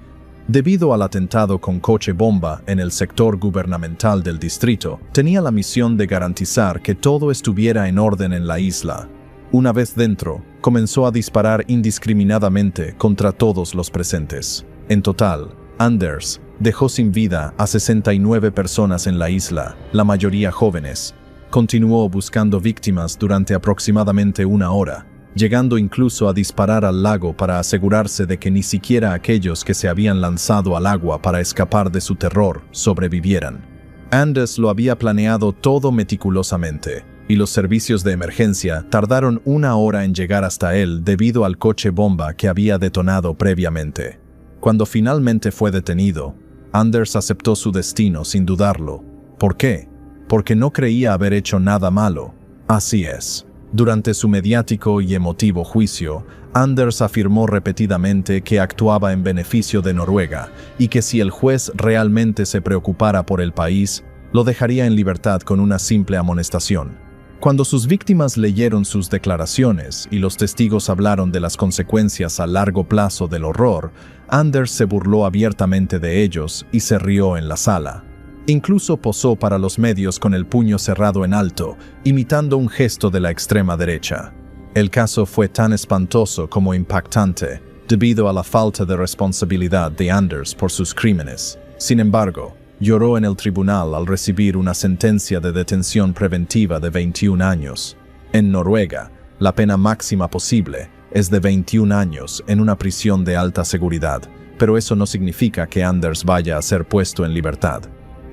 debido al atentado con coche bomba en el sector gubernamental del distrito, tenía la misión de garantizar que todo estuviera en orden en la isla. Una vez dentro, comenzó a disparar indiscriminadamente contra todos los presentes. En total, Anders dejó sin vida a 69 personas en la isla, la mayoría jóvenes. Continuó buscando víctimas durante aproximadamente 1 hora, llegando incluso a disparar al lago para asegurarse de que ni siquiera aquellos que se habían lanzado al agua para escapar de su terror sobrevivieran. Anders lo había planeado todo meticulosamente, y los servicios de emergencia tardaron 1 hora en llegar hasta él debido al coche bomba que había detonado previamente. Cuando finalmente fue detenido, Anders aceptó su destino sin dudarlo. ¿Por qué? Porque no creía haber hecho nada malo. Así es. Durante su mediático y emotivo juicio, Anders afirmó repetidamente que actuaba en beneficio de Noruega y que si el juez realmente se preocupara por el país, lo dejaría en libertad con una simple amonestación. Cuando sus víctimas leyeron sus declaraciones y los testigos hablaron de las consecuencias a largo plazo del horror, Anders se burló abiertamente de ellos y se rió en la sala. Incluso posó para los medios con el puño cerrado en alto, imitando un gesto de la extrema derecha. El caso fue tan espantoso como impactante, debido a la falta de responsabilidad de Anders por sus crímenes. Sin embargo, lloró en el tribunal al recibir una sentencia de detención preventiva de 21 años. En Noruega, la pena máxima posible es de 21 años en una prisión de alta seguridad, pero eso no significa que Anders vaya a ser puesto en libertad.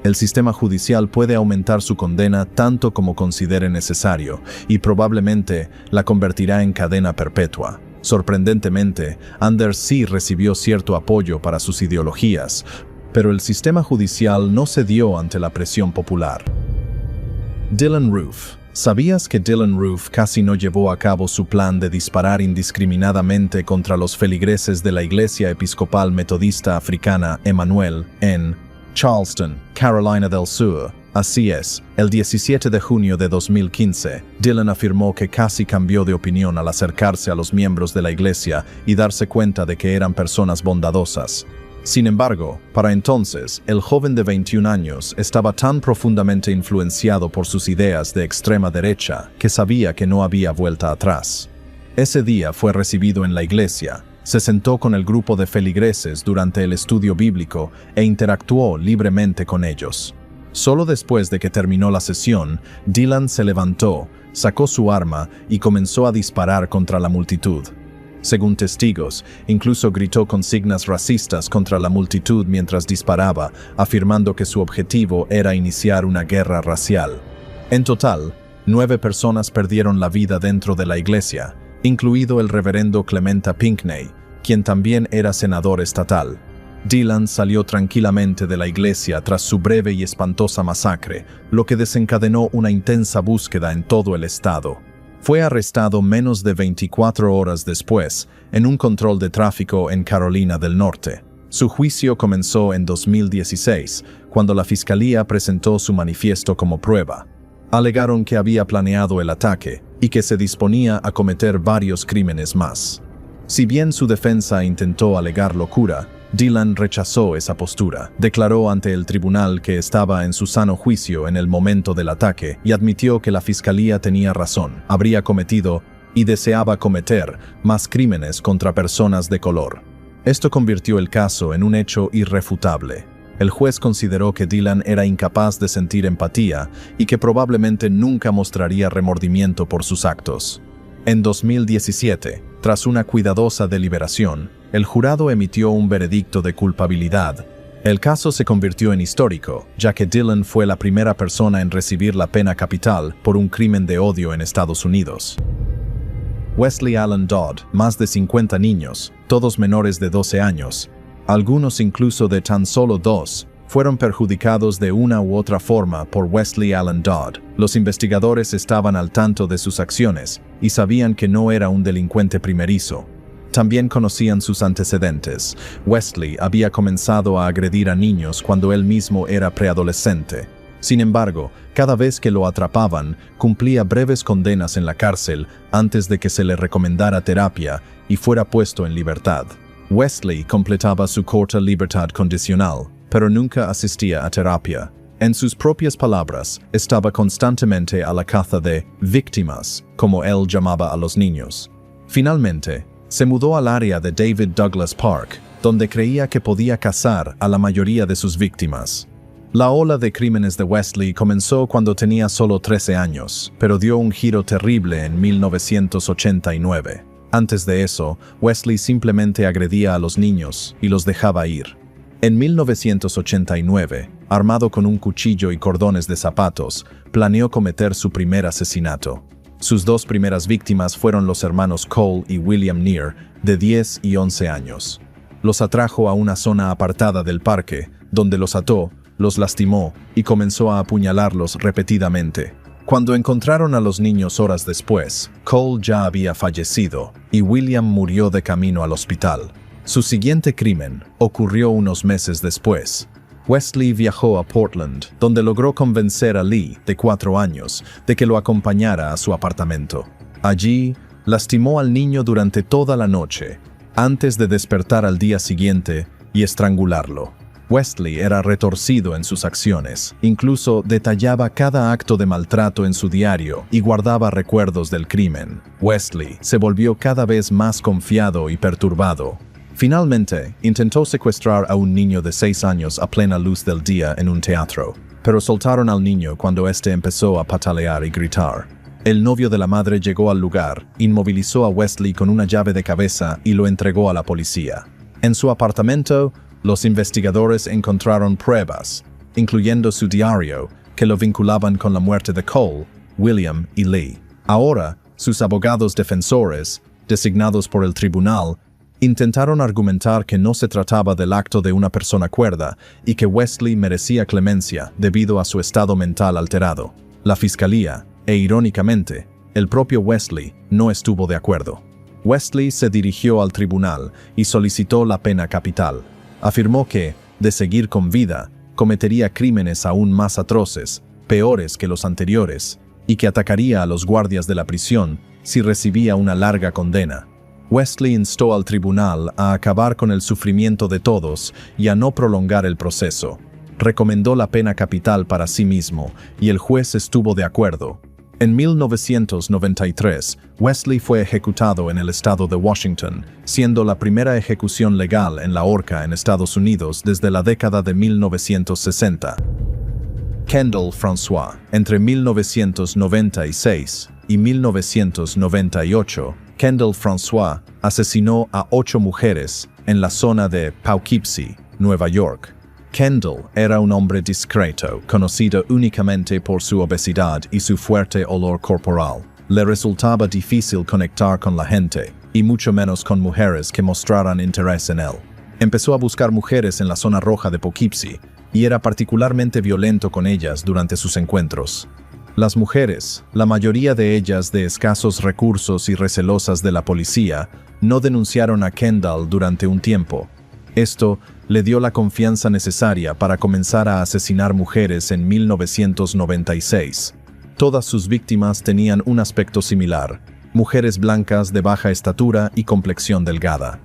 El sistema judicial puede aumentar su condena tanto como considere necesario y probablemente la convertirá en cadena perpetua. Sorprendentemente, Anders sí recibió cierto apoyo para sus ideologías, pero el sistema judicial no cedió ante la presión popular. Dylann Roof. ¿Sabías que Dylann Roof casi no llevó a cabo su plan de disparar indiscriminadamente contra los feligreses de la Iglesia Episcopal Metodista Africana Emmanuel en Charleston, Carolina del Sur? Así es, el 17 de junio de 2015, Dylann afirmó que casi cambió de opinión al acercarse a los miembros de la iglesia y darse cuenta de que eran personas bondadosas. Sin embargo, para entonces, el joven de 21 años estaba tan profundamente influenciado por sus ideas de extrema derecha que sabía que no había vuelta atrás. Ese día fue recibido en la iglesia. Se sentó con el grupo de feligreses durante el estudio bíblico e interactuó libremente con ellos. Solo después de que terminó la sesión, Dylann se levantó, sacó su arma y comenzó a disparar contra la multitud. Según testigos, incluso gritó consignas racistas contra la multitud mientras disparaba, afirmando que su objetivo era iniciar una guerra racial. En total, 9 personas perdieron la vida dentro de la iglesia, incluido el reverendo Clementa Pinckney, quien también era senador estatal. Dylann salió tranquilamente de la iglesia tras su breve y espantosa masacre, lo que desencadenó una intensa búsqueda en todo el estado. Fue arrestado menos de 24 horas después, en un control de tráfico en Carolina del Norte. Su juicio comenzó en 2016, cuando la fiscalía presentó su manifiesto como prueba. Alegaron que había planeado el ataque y que se disponía a cometer varios crímenes más. Si bien su defensa intentó alegar locura, Dylan rechazó esa postura. Declaró ante el tribunal que estaba en su sano juicio en el momento del ataque y admitió que la fiscalía tenía razón. Habría cometido y deseaba cometer más crímenes contra personas de color. Esto convirtió el caso en un hecho irrefutable. El juez consideró que Dylan era incapaz de sentir empatía y que probablemente nunca mostraría remordimiento por sus actos. En 2017, tras una cuidadosa deliberación, el jurado emitió un veredicto de culpabilidad. El caso se convirtió en histórico, ya que Dylan fue la primera persona en recibir la pena capital por un crimen de odio en Estados Unidos. Wesley Allen Dodd, más de 50 niños, todos menores de 12 años, algunos incluso de tan solo 2, fueron perjudicados de una u otra forma por Wesley Allen Dodd. Los investigadores estaban al tanto de sus acciones y sabían que no era un delincuente primerizo. También conocían sus antecedentes. Wesley había comenzado a agredir a niños cuando él mismo era preadolescente. Sin embargo, cada vez que lo atrapaban, cumplía breves condenas en la cárcel antes de que se le recomendara terapia y fuera puesto en libertad. Wesley completaba su corta libertad condicional, pero nunca asistía a terapia. En sus propias palabras, estaba constantemente a la caza de víctimas, como él llamaba a los niños. Finalmente, se mudó al área de David Douglas Park, donde creía que podía cazar a la mayoría de sus víctimas. La ola de crímenes de Wesley comenzó cuando tenía solo 13 años, pero dio un giro terrible en 1989. Antes de eso, Wesley simplemente agredía a los niños y los dejaba ir. En 1989, armado con un cuchillo y cordones de zapatos, planeó cometer su primer asesinato. Sus 2 primeras víctimas fueron los hermanos Cole y William Neer, de 10 y 11 años. Los atrajo a una zona apartada del parque, donde los ató, los lastimó y comenzó a apuñalarlos repetidamente. Cuando encontraron a los niños horas después, Cole ya había fallecido y William murió de camino al hospital. Su siguiente crimen ocurrió unos meses después. Wesley viajó a Portland, donde logró convencer a Lee, de 4 años, de que lo acompañara a su apartamento. Allí, lastimó al niño durante toda la noche, antes de despertar al día siguiente y estrangularlo. Wesley era retorcido en sus acciones, incluso detallaba cada acto de maltrato en su diario y guardaba recuerdos del crimen. Wesley se volvió cada vez más confiado y perturbado. Finalmente, intentó secuestrar a un niño de 6 años a plena luz del día en un teatro, pero soltaron al niño cuando éste empezó a patalear y gritar. El novio de la madre llegó al lugar, inmovilizó a Wesley con una llave de cabeza y lo entregó a la policía. En su apartamento, los investigadores encontraron pruebas, incluyendo su diario, que lo vinculaban con la muerte de Cole, William y Lee. Ahora, sus abogados defensores, designados por el tribunal, intentaron argumentar que no se trataba del acto de una persona cuerda y que Wesley merecía clemencia debido a su estado mental alterado. La fiscalía, e irónicamente, el propio Wesley, no estuvo de acuerdo. Wesley se dirigió al tribunal y solicitó la pena capital. Afirmó que, de seguir con vida, cometería crímenes aún más atroces, peores que los anteriores, y que atacaría a los guardias de la prisión si recibía una larga condena. Wesley instó al tribunal a acabar con el sufrimiento de todos y a no prolongar el proceso. Recomendó la pena capital para sí mismo, y el juez estuvo de acuerdo. En 1993, Wesley fue ejecutado en el estado de Washington, siendo la primera ejecución legal en la horca en Estados Unidos desde la década de 1960. Kendall François, entre 1996 y 1998, Kendall François asesinó a 8 mujeres en la zona de Poughkeepsie, Nueva York. Kendall era un hombre discreto, conocido únicamente por su obesidad y su fuerte olor corporal. Le resultaba difícil conectar con la gente, y mucho menos con mujeres que mostraran interés en él. Empezó a buscar mujeres en la zona roja de Poughkeepsie, y era particularmente violento con ellas durante sus encuentros. Las mujeres, la mayoría de ellas de escasos recursos y recelosas de la policía, no denunciaron a Kendall durante un tiempo. Esto le dio la confianza necesaria para comenzar a asesinar mujeres en 1996. Todas sus víctimas tenían un aspecto similar, mujeres blancas de baja estatura y complexión delgada.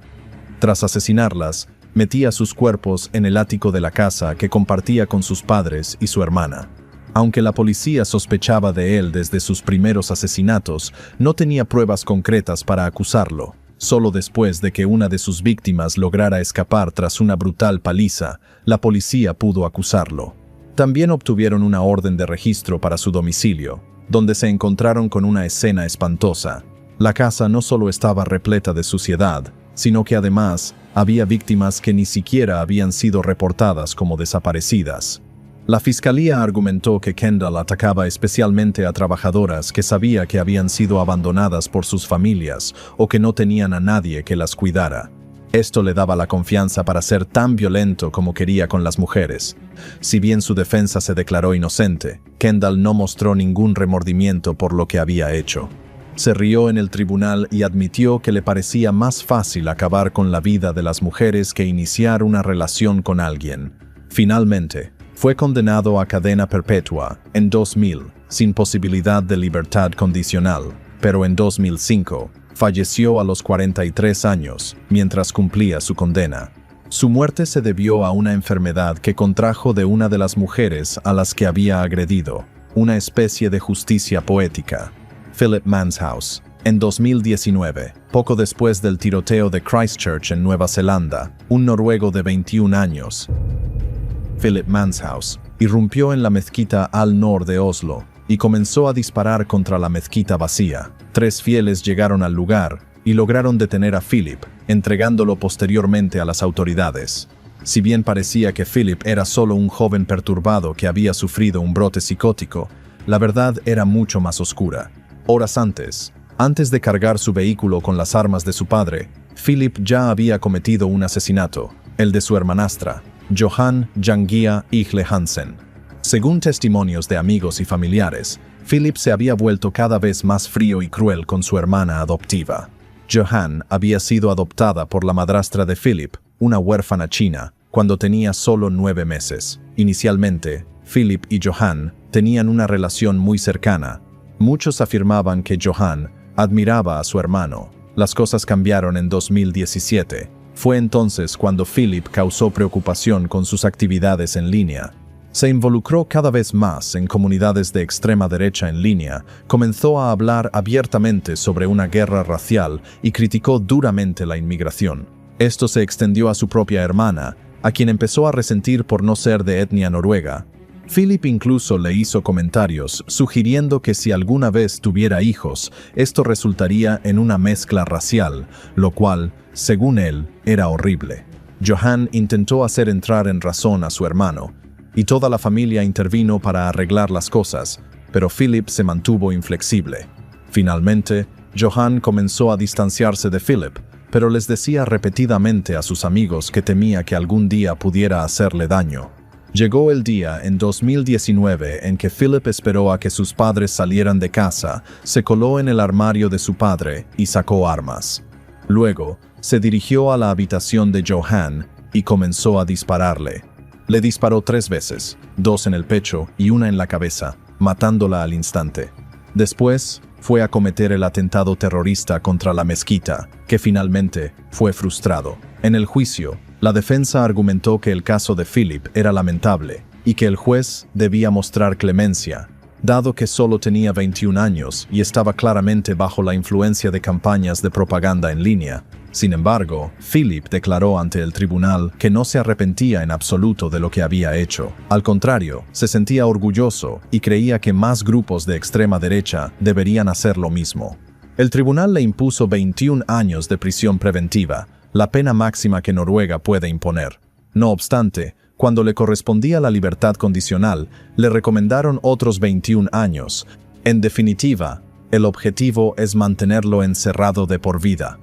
Tras asesinarlas, Metía sus cuerpos en el ático de la casa que compartía con sus padres y su hermana. Aunque la policía sospechaba de él desde sus primeros asesinatos, no tenía pruebas concretas para acusarlo. Solo después de que una de sus víctimas lograra escapar tras una brutal paliza, la policía pudo acusarlo. También obtuvieron una orden de registro para su domicilio, donde se encontraron con una escena espantosa. La casa no solo estaba repleta de suciedad, sino que además había víctimas que ni siquiera habían sido reportadas como desaparecidas. La fiscalía argumentó que Kendall atacaba especialmente a trabajadoras que sabía que habían sido abandonadas por sus familias o que no tenían a nadie que las cuidara. Esto le daba la confianza para ser tan violento como quería con las mujeres. Si bien su defensa se declaró inocente, Kendall no mostró ningún remordimiento por lo que había hecho. Se rió en el tribunal y admitió que le parecía más fácil acabar con la vida de las mujeres que iniciar una relación con alguien. Finalmente, fue condenado a cadena perpetua en 2000, sin posibilidad de libertad condicional, pero en 2005 falleció a los 43 años mientras cumplía su condena. Su muerte se debió a una enfermedad que contrajo de una de las mujeres a las que había agredido, una especie de justicia poética. Philip Manshouse. En 2019, poco después del tiroteo de Christchurch en Nueva Zelanda, un noruego de 21 años, Philip Manshouse, irrumpió en la mezquita Al-Noor de Oslo y comenzó a disparar contra la mezquita vacía. 3 fieles llegaron al lugar y lograron detener a Philip, entregándolo posteriormente a las autoridades. Si bien parecía que Philip era solo un joven perturbado que había sufrido un brote psicótico, la verdad era mucho más oscura. Horas antes de cargar su vehículo con las armas de su padre, Philip ya había cometido un asesinato, el de su hermanastra, Johan Jangia Igle Hansen. Según testimonios de amigos y familiares, Philip se había vuelto cada vez más frío y cruel con su hermana adoptiva. Johan había sido adoptada por la madrastra de Philip, una huérfana china, cuando tenía solo 9 meses. Inicialmente, Philip y Johan tenían una relación muy cercana. Muchos afirmaban que Johan admiraba a su hermano. Las cosas cambiaron en 2017. Fue entonces cuando Philip causó preocupación con sus actividades en línea. Se involucró cada vez más en comunidades de extrema derecha en línea, comenzó a hablar abiertamente sobre una guerra racial y criticó duramente la inmigración. Esto se extendió a su propia hermana, a quien empezó a resentir por no ser de etnia noruega. Philip incluso le hizo comentarios sugiriendo que si alguna vez tuviera hijos, esto resultaría en una mezcla racial, lo cual, según él, era horrible. Johan intentó hacer entrar en razón a su hermano, y toda la familia intervino para arreglar las cosas, pero Philip se mantuvo inflexible. Finalmente, Johan comenzó a distanciarse de Philip, pero les decía repetidamente a sus amigos que temía que algún día pudiera hacerle daño. Llegó el día en 2019 en que Philip esperó a que sus padres salieran de casa, se coló en el armario de su padre y sacó armas. Luego, se dirigió a la habitación de Johan y comenzó a dispararle. Le disparó 3 veces, 2 en el pecho y 1 en la cabeza, matándola al instante. Después, fue a cometer el atentado terrorista contra la mezquita, que finalmente fue frustrado. En el juicio, la defensa argumentó que el caso de Philip era lamentable y que el juez debía mostrar clemencia, dado que solo tenía 21 años y estaba claramente bajo la influencia de campañas de propaganda en línea. Sin embargo, Philip declaró ante el tribunal que no se arrepentía en absoluto de lo que había hecho. Al contrario, se sentía orgulloso y creía que más grupos de extrema derecha deberían hacer lo mismo. El tribunal le impuso 21 años de prisión preventiva, la pena máxima que Noruega puede imponer. No obstante, cuando le correspondía la libertad condicional, le recomendaron otros 21 años. En definitiva, el objetivo es mantenerlo encerrado de por vida.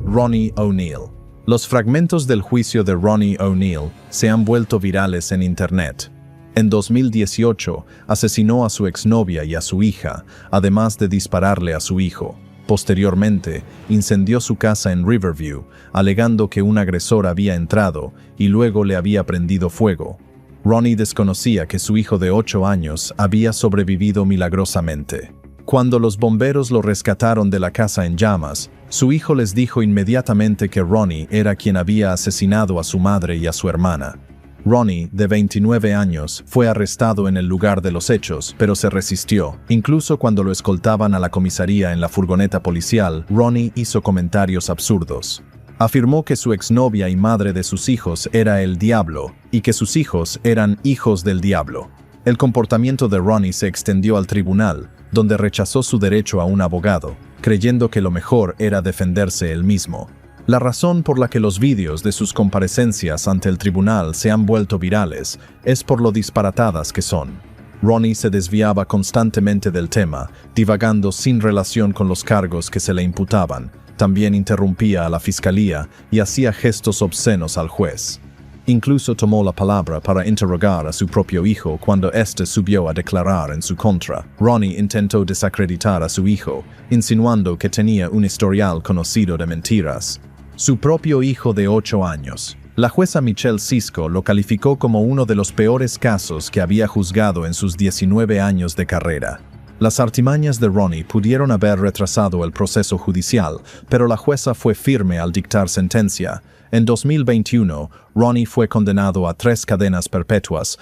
Ronnie O'Neill. Los fragmentos del juicio de Ronnie O'Neill se han vuelto virales en Internet. En 2018, asesinó a su exnovia y a su hija, además de dispararle a su hijo. Posteriormente, incendió su casa en Riverview, alegando que un agresor había entrado y luego le había prendido fuego. Ronnie desconocía que su hijo de 8 años había sobrevivido milagrosamente. Cuando los bomberos lo rescataron de la casa en llamas, Su hijo les dijo inmediatamente que Ronnie era quien había asesinado a su madre y a su hermana. Ronnie, de 29 años, fue arrestado en el lugar de los hechos, pero se resistió. Incluso cuando lo escoltaban a la comisaría en la furgoneta policial, Ronnie hizo comentarios absurdos. Afirmó que su exnovia y madre de sus hijos era el diablo, y que sus hijos eran hijos del diablo. El comportamiento de Ronnie se extendió al tribunal, donde rechazó su derecho a un abogado, creyendo que lo mejor era defenderse él mismo. La razón por la que los vídeos de sus comparecencias ante el tribunal se han vuelto virales es por lo disparatadas que son. Ronnie se desviaba constantemente del tema, divagando sin relación con los cargos que se le imputaban. También interrumpía a la fiscalía y hacía gestos obscenos al juez. Incluso tomó la palabra para interrogar a su propio hijo cuando éste subió a declarar en su contra. Ronnie intentó desacreditar a su hijo, insinuando que tenía un historial conocido de mentiras. Su propio hijo de 8 años. La jueza Michelle Cisco lo calificó como uno de los peores casos que había juzgado en sus 19 años de carrera. Las artimañas de Ronnie pudieron haber retrasado el proceso judicial, pero la jueza fue firme al dictar sentencia. En 2021, Ronnie fue condenado a 3 cadenas perpetuas,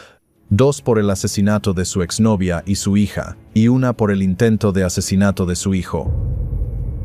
2 por el asesinato de su exnovia y su hija, y 1 por el intento de asesinato de su hijo.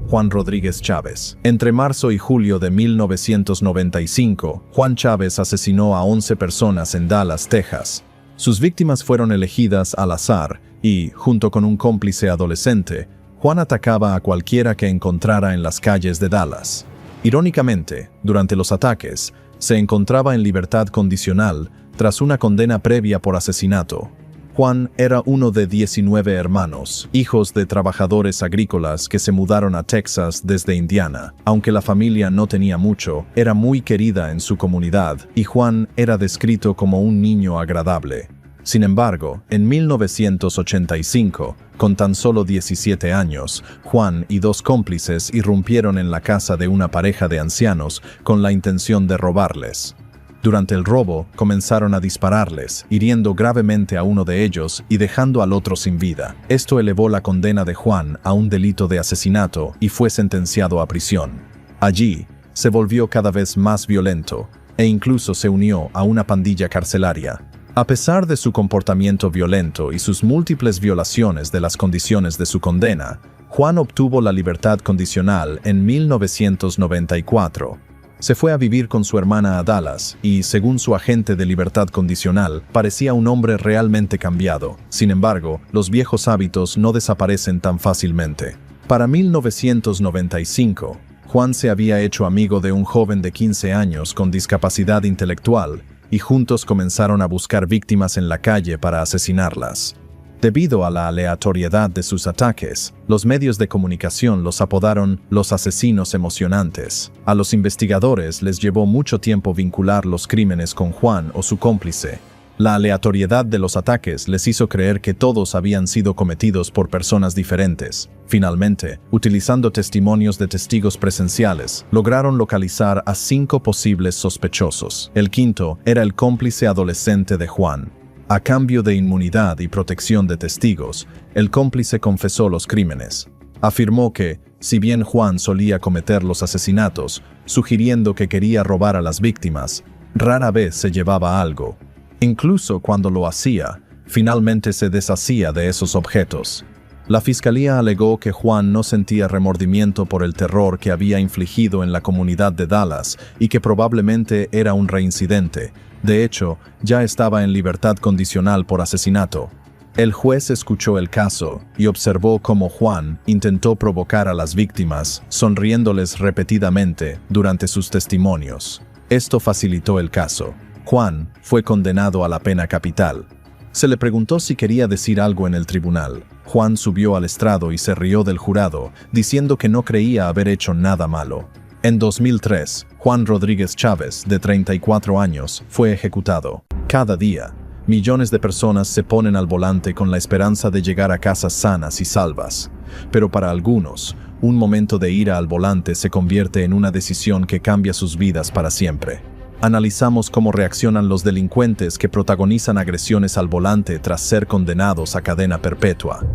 Juan Rodríguez Chávez. Entre marzo y julio de 1995, Juan Chávez asesinó a 11 personas en Dallas, Texas. Sus víctimas fueron elegidas al azar y, junto con un cómplice adolescente, Juan atacaba a cualquiera que encontrara en las calles de Dallas. Irónicamente, durante los ataques, se encontraba en libertad condicional tras una condena previa por asesinato. Juan era uno de 19 hermanos, hijos de trabajadores agrícolas que se mudaron a Texas desde Indiana. Aunque la familia no tenía mucho, era muy querida en su comunidad y Juan era descrito como un niño agradable. Sin embargo, en 1985, con tan solo 17 años, Juan y 2 cómplices irrumpieron en la casa de una pareja de ancianos con la intención de robarles. Durante el robo, comenzaron a dispararles, hiriendo gravemente a uno de ellos y dejando al otro sin vida. Esto elevó la condena de Juan a un delito de asesinato y fue sentenciado a prisión. Allí, se volvió cada vez más violento e incluso se unió a una pandilla carcelaria. A pesar de su comportamiento violento y sus múltiples violaciones de las condiciones de su condena, Juan obtuvo la libertad condicional en 1994. Se fue a vivir con su hermana a Dallas y, según su agente de libertad condicional, parecía un hombre realmente cambiado. Sin embargo, los viejos hábitos no desaparecen tan fácilmente. Para 1995, Juan se había hecho amigo de un joven de 15 años con discapacidad intelectual y juntos comenzaron a buscar víctimas en la calle para asesinarlas. Debido a la aleatoriedad de sus ataques, los medios de comunicación los apodaron los asesinos emocionantes. A los investigadores les llevó mucho tiempo vincular los crímenes con Juan o su cómplice. La aleatoriedad de los ataques les hizo creer que todos habían sido cometidos por personas diferentes. Finalmente, utilizando testimonios de testigos presenciales, lograron localizar a 5 posibles sospechosos. El quinto era el cómplice adolescente de Juan. A cambio de inmunidad y protección de testigos, el cómplice confesó los crímenes. Afirmó que, si bien Juan solía cometer los asesinatos, sugiriendo que quería robar a las víctimas, rara vez se llevaba algo. Incluso cuando lo hacía, finalmente se deshacía de esos objetos. La fiscalía alegó que Juan no sentía remordimiento por el terror que había infligido en la comunidad de Dallas y que probablemente era un reincidente. De hecho, ya estaba en libertad condicional por asesinato. El juez escuchó el caso y observó cómo Juan intentó provocar a las víctimas, sonriéndoles repetidamente durante sus testimonios. Esto facilitó el caso. Juan fue condenado a la pena capital. Se le preguntó si quería decir algo en el tribunal. Juan subió al estrado y se rió del jurado, diciendo que no creía haber hecho nada malo. En 2003, Juan Rodríguez Chávez, de 34 años, fue ejecutado. Cada día, millones de personas se ponen al volante con la esperanza de llegar a casas sanas y salvas. Pero para algunos, un momento de ira al volante se convierte en una decisión que cambia sus vidas para siempre. Analizamos cómo reaccionan los delincuentes que protagonizan agresiones al volante tras ser condenados a cadena perpetua.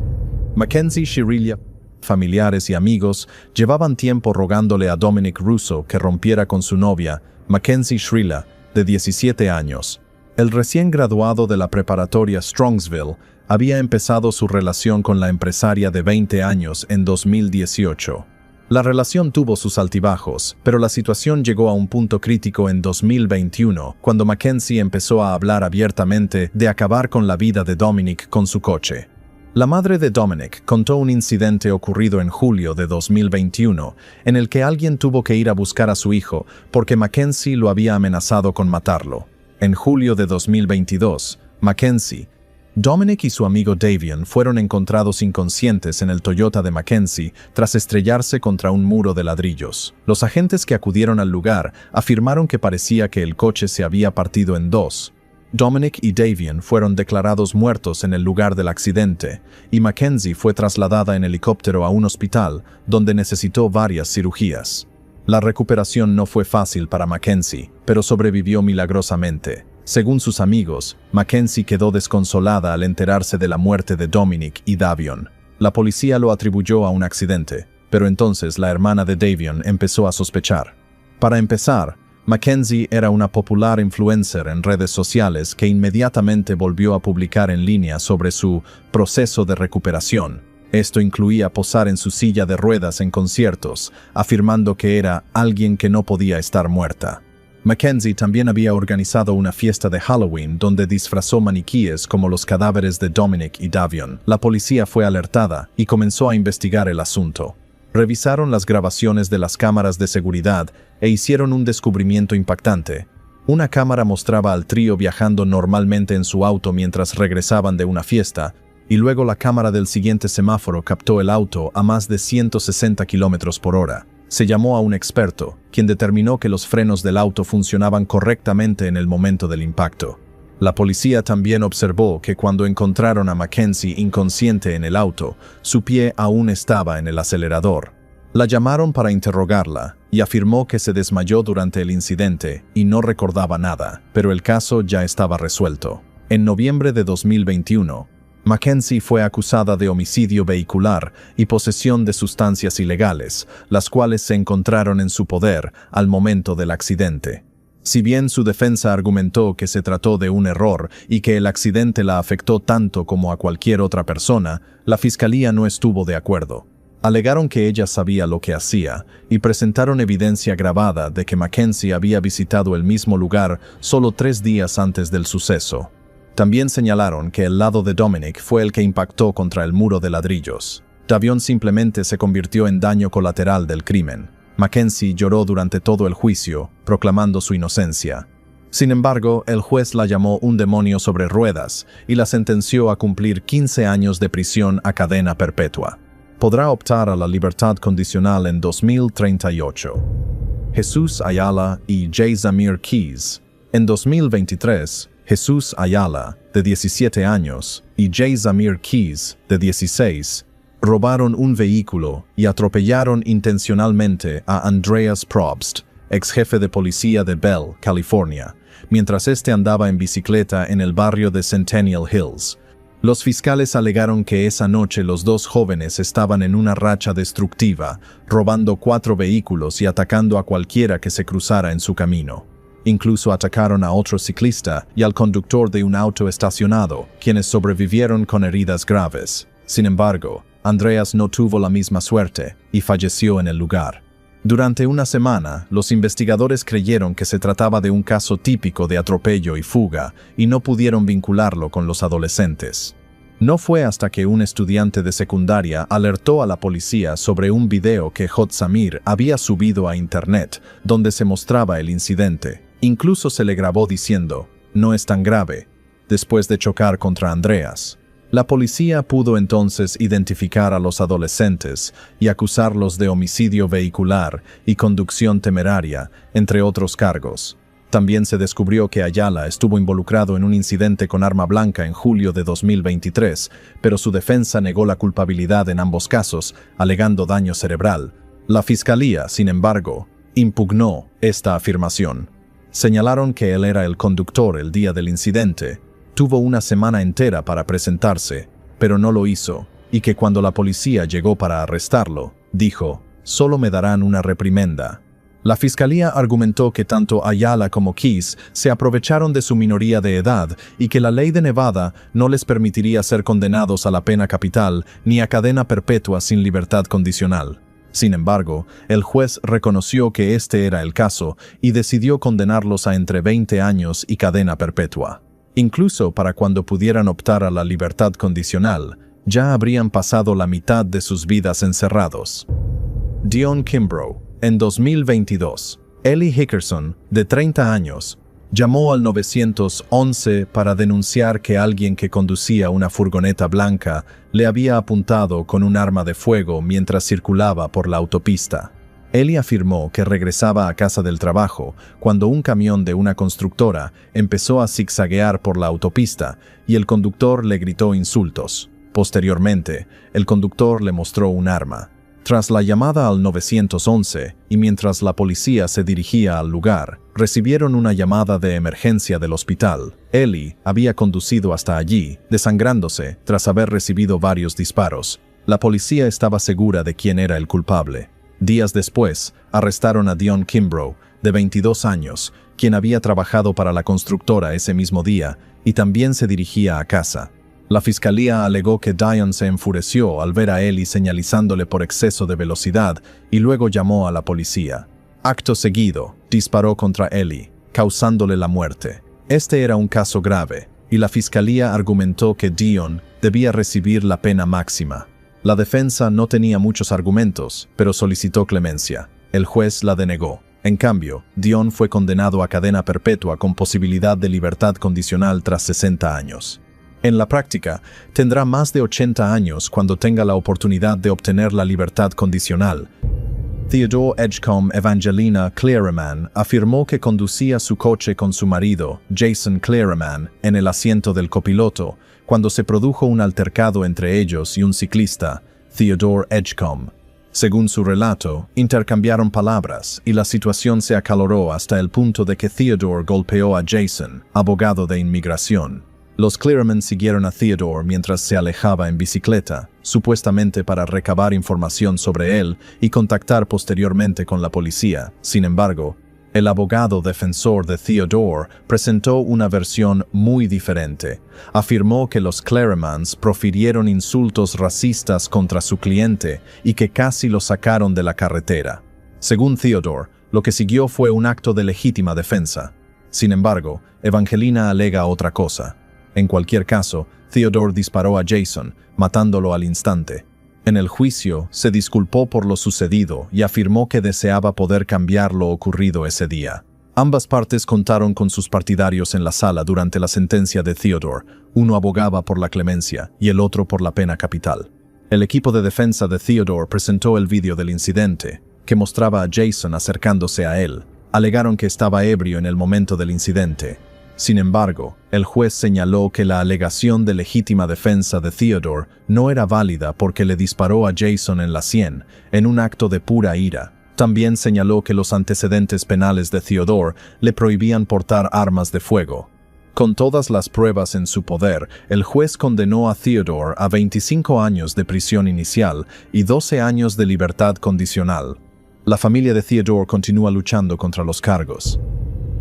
Mackenzie Shirilla Familiares y amigos llevaban tiempo rogándole a Dominic Russo que rompiera con su novia, Mackenzie Shrilla, de 17 años. El recién graduado de la preparatoria Strongsville había empezado su relación con la empresaria de 20 años en 2018. La relación tuvo sus altibajos, pero la situación llegó a un punto crítico en 2021, cuando Mackenzie empezó a hablar abiertamente de acabar con la vida de Dominic con su coche. La madre de Dominic contó un incidente ocurrido en julio de 2021, en el que alguien tuvo que ir a buscar a su hijo porque Mackenzie lo había amenazado con matarlo. En julio de 2022, Mackenzie, Dominic y su amigo Davion fueron encontrados inconscientes en el Toyota de Mackenzie tras estrellarse contra un muro de ladrillos. Los agentes que acudieron al lugar afirmaron que parecía que el coche se había partido en dos. Dominic y Davion fueron declarados muertos en el lugar del accidente, y Mackenzie fue trasladada en helicóptero a un hospital donde necesitó varias cirugías. La recuperación no fue fácil para Mackenzie, pero sobrevivió milagrosamente. Según sus amigos, Mackenzie quedó desconsolada al enterarse de la muerte de Dominic y Davion. La policía lo atribuyó a un accidente, pero entonces la hermana de Davion empezó a sospechar. Para empezar, Mackenzie era una popular influencer en redes sociales que inmediatamente volvió a publicar en línea sobre su proceso de recuperación. Esto incluía posar en su silla de ruedas en conciertos, afirmando que era alguien que no podía estar muerta. Mackenzie también había organizado una fiesta de Halloween donde disfrazó maniquíes como los cadáveres de Dominic y Davion. La policía fue alertada y comenzó a investigar el asunto. Revisaron las grabaciones de las cámaras de seguridad e hicieron un descubrimiento impactante. Una cámara mostraba al trío viajando normalmente en su auto mientras regresaban de una fiesta, y luego la cámara del siguiente semáforo captó el auto a más de 160 km por hora. Se llamó a un experto, quien determinó que los frenos del auto funcionaban correctamente en el momento del impacto. La policía también observó que cuando encontraron a Mackenzie inconsciente en el auto, su pie aún estaba en el acelerador. La llamaron para interrogarla y afirmó que se desmayó durante el incidente y no recordaba nada, pero el caso ya estaba resuelto. En noviembre de 2021, Mackenzie fue acusada de homicidio vehicular y posesión de sustancias ilegales, las cuales se encontraron en su poder al momento del accidente. Si bien su defensa argumentó que se trató de un error y que el accidente la afectó tanto como a cualquier otra persona, la fiscalía no estuvo de acuerdo. Alegaron que ella sabía lo que hacía y presentaron evidencia grabada de que Mackenzie había visitado el mismo lugar solo 3 días antes del suceso. También señalaron que el lado de Dominic fue el que impactó contra el muro de ladrillos. Davion simplemente se convirtió en daño colateral del crimen. Mackenzie lloró durante todo el juicio, proclamando su inocencia. Sin embargo, el juez la llamó un demonio sobre ruedas y la sentenció a cumplir 15 años de prisión a cadena perpetua. Podrá optar a la libertad condicional en 2038. Jesús Ayala y J. Zamir Keys. En 2023, Jesús Ayala, de 17 años, y J. Zamir Keys, de 16, robaron un vehículo y atropellaron intencionalmente a Andreas Probst, ex jefe de policía de Bell, California, mientras este andaba en bicicleta en el barrio de Centennial Hills. Los fiscales alegaron que esa noche los dos jóvenes estaban en una racha destructiva, robando 4 vehículos y atacando a cualquiera que se cruzara en su camino. Incluso atacaron a otro ciclista y al conductor de un auto estacionado, quienes sobrevivieron con heridas graves. Sin embargo, Andreas no tuvo la misma suerte y falleció en el lugar. Durante una semana, los investigadores creyeron que se trataba de un caso típico de atropello y fuga y no pudieron vincularlo con los adolescentes. No fue hasta que un estudiante de secundaria alertó a la policía sobre un video que J. Zamir había subido a internet, donde se mostraba el incidente. Incluso se le grabó diciendo, "No es tan grave", después de chocar contra Andreas. La policía pudo entonces identificar a los adolescentes y acusarlos de homicidio vehicular y conducción temeraria, entre otros cargos. También se descubrió que Ayala estuvo involucrado en un incidente con arma blanca en julio de 2023, pero su defensa negó la culpabilidad en ambos casos, alegando daño cerebral. La fiscalía, sin embargo, impugnó esta afirmación. Señalaron que él era el conductor el día del incidente. Tuvo una semana entera para presentarse, pero no lo hizo, y que cuando la policía llegó para arrestarlo, dijo, «Solo me darán una reprimenda». La fiscalía argumentó que tanto Ayala como Keys se aprovecharon de su minoría de edad y que la ley de Nevada no les permitiría ser condenados a la pena capital ni a cadena perpetua sin libertad condicional. Sin embargo, el juez reconoció que este era el caso y decidió condenarlos a entre 20 años y cadena perpetua. Incluso para cuando pudieran optar a la libertad condicional, ya habrían pasado la mitad de sus vidas encerrados. Dion Kimbrough. En 2022, Ellie Hickerson, de 30 años, llamó al 911 para denunciar que alguien que conducía una furgoneta blanca le había apuntado con un arma de fuego mientras circulaba por la autopista. Ellie afirmó que regresaba a casa del trabajo cuando un camión de una constructora empezó a zigzaguear por la autopista y el conductor le gritó insultos. Posteriormente, el conductor le mostró un arma. Tras la llamada al 911 y mientras la policía se dirigía al lugar, recibieron una llamada de emergencia del hospital. Ellie había conducido hasta allí, desangrándose tras haber recibido varios disparos. La policía estaba segura de quién era el culpable. Días después, arrestaron a Dion Kimbrough, de 22 años, quien había trabajado para la constructora ese mismo día y también se dirigía a casa. La fiscalía alegó que Dion se enfureció al ver a Ellie señalizándole por exceso de velocidad y luego llamó a la policía. Acto seguido, disparó contra Ellie, causándole la muerte. Este era un caso grave, y la fiscalía argumentó que Dion debía recibir la pena máxima. La defensa no tenía muchos argumentos, pero solicitó clemencia. El juez la denegó. En cambio, Dion fue condenado a cadena perpetua con posibilidad de libertad condicional tras 60 años. En la práctica, tendrá más de 80 años cuando tenga la oportunidad de obtener la libertad condicional. Theodore Edgecombe Evangelina Clearaman afirmó que conducía su coche con su marido, Jason Clearaman, en el asiento del copiloto, cuando se produjo un altercado entre ellos y un ciclista, Theodore Edgecombe. Según su relato, intercambiaron palabras y la situación se acaloró hasta el punto de que Theodore golpeó a Jason, abogado de inmigración. Los Clearaman siguieron a Theodore mientras se alejaba en bicicleta, supuestamente para recabar información sobre él y contactar posteriormente con la policía. Sin embargo, el abogado defensor de Theodore presentó una versión muy diferente. Afirmó que los Clearamans profirieron insultos racistas contra su cliente y que casi lo sacaron de la carretera. Según Theodore, lo que siguió fue un acto de legítima defensa. Sin embargo, Evangelina alega otra cosa. En cualquier caso, Theodore disparó a Jason, matándolo al instante. En el juicio, se disculpó por lo sucedido y afirmó que deseaba poder cambiar lo ocurrido ese día. Ambas partes contaron con sus partidarios en la sala durante la sentencia de Theodore. Uno abogaba por la clemencia y el otro por la pena capital. El equipo de defensa de Theodore presentó el vídeo del incidente, que mostraba a Jason acercándose a él. Alegaron que estaba ebrio en el momento del incidente. Sin embargo, el juez señaló que la alegación de legítima defensa de Theodore no era válida porque le disparó a Jason en la sien, en un acto de pura ira. También señaló que los antecedentes penales de Theodore le prohibían portar armas de fuego. Con todas las pruebas en su poder, el juez condenó a Theodore a 25 años de prisión inicial y 12 años de libertad condicional. La familia de Theodore continúa luchando contra los cargos.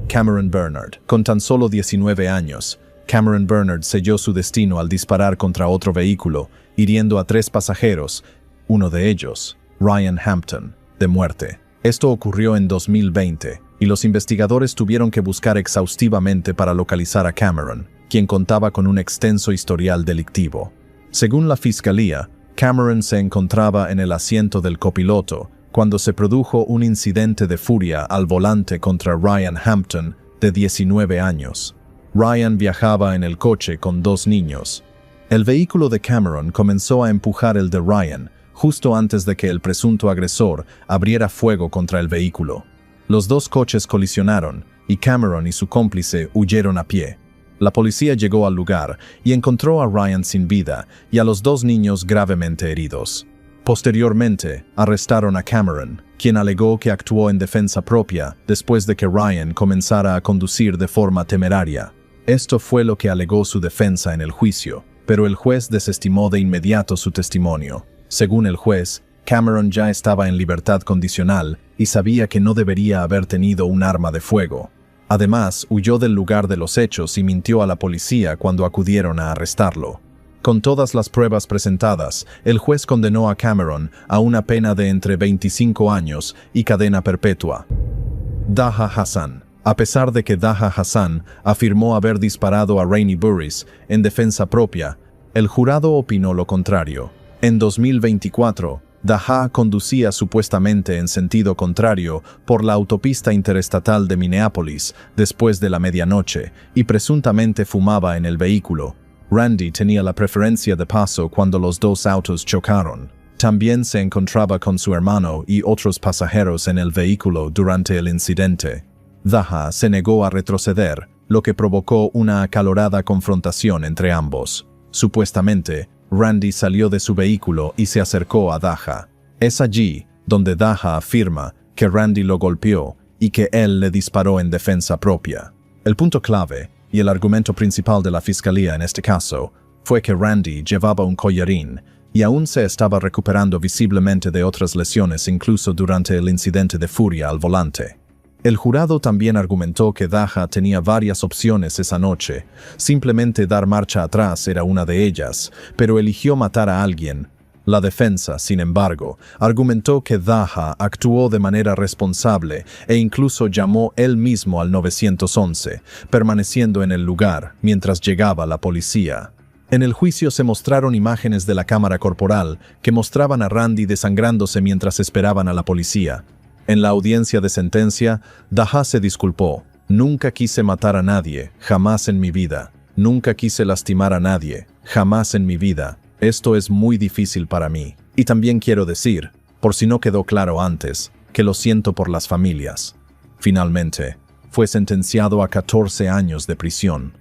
Cameron Bernard. Con tan solo 19 años, Cameron Bernard selló su destino al disparar contra otro vehículo, hiriendo a 3 pasajeros, uno de ellos, Ryan Hampton, de muerte. Esto ocurrió en 2020, y los investigadores tuvieron que buscar exhaustivamente para localizar a Cameron, quien contaba con un extenso historial delictivo. Según la fiscalía, Cameron se encontraba en el asiento del copiloto, cuando se produjo un incidente de furia al volante contra Ryan Hampton, de 19 años. Ryan viajaba en el coche con 2 niños. El vehículo de Cameron comenzó a empujar el de Ryan, justo antes de que el presunto agresor abriera fuego contra el vehículo. Los 2 coches colisionaron, y Cameron y su cómplice huyeron a pie. La policía llegó al lugar y encontró a Ryan sin vida y a los 2 niños gravemente heridos. Posteriormente, arrestaron a Cameron, quien alegó que actuó en defensa propia después de que Ryan comenzara a conducir de forma temeraria. Esto fue lo que alegó su defensa en el juicio. pero el juez desestimó de inmediato su testimonio. Según el juez, Cameron ya estaba en libertad condicional y sabía que no debería haber tenido un arma de fuego. Además, huyó del lugar de los hechos y mintió a la policía cuando acudieron a arrestarlo. Con todas las pruebas presentadas, el juez condenó a Cameron a una pena de entre 25 años y cadena perpetua. Daha Hassan. A pesar de que Daha Hassan afirmó haber disparado a Rainey Burris en defensa propia, el jurado opinó lo contrario. En 2024, Daha conducía supuestamente en sentido contrario por la autopista interestatal de Minneapolis después de la medianoche y presuntamente fumaba en el vehículo. Randy tenía la preferencia de paso cuando los dos autos chocaron. También se encontraba con su hermano y otros pasajeros en el vehículo durante el incidente. Daha se negó a retroceder, lo que provocó una acalorada confrontación entre ambos. Supuestamente, Randy salió de su vehículo y se acercó a Daha. Es allí donde Daha afirma que Randy lo golpeó y que él le disparó en defensa propia. El punto clave, y el argumento principal de la fiscalía en este caso, fue que Randy llevaba un collarín y aún se estaba recuperando visiblemente de otras lesiones incluso durante el incidente de furia al volante. El jurado también argumentó que Daha tenía varias opciones esa noche, simplemente dar marcha atrás era una de ellas, pero eligió matar a alguien. La defensa, sin embargo, argumentó que Daha actuó de manera responsable e incluso llamó él mismo al 911, permaneciendo en el lugar mientras llegaba la policía. En el juicio se mostraron imágenes de la cámara corporal que mostraban a Randy desangrándose mientras esperaban a la policía. En la audiencia de sentencia, Daha se disculpó. Nunca quise matar a nadie, jamás en mi vida. Nunca quise lastimar a nadie, jamás en mi vida. Esto es muy difícil para mí. Y también quiero decir, por si no quedó claro antes, que lo siento por las familias. Finalmente, fue sentenciado a 14 años de prisión.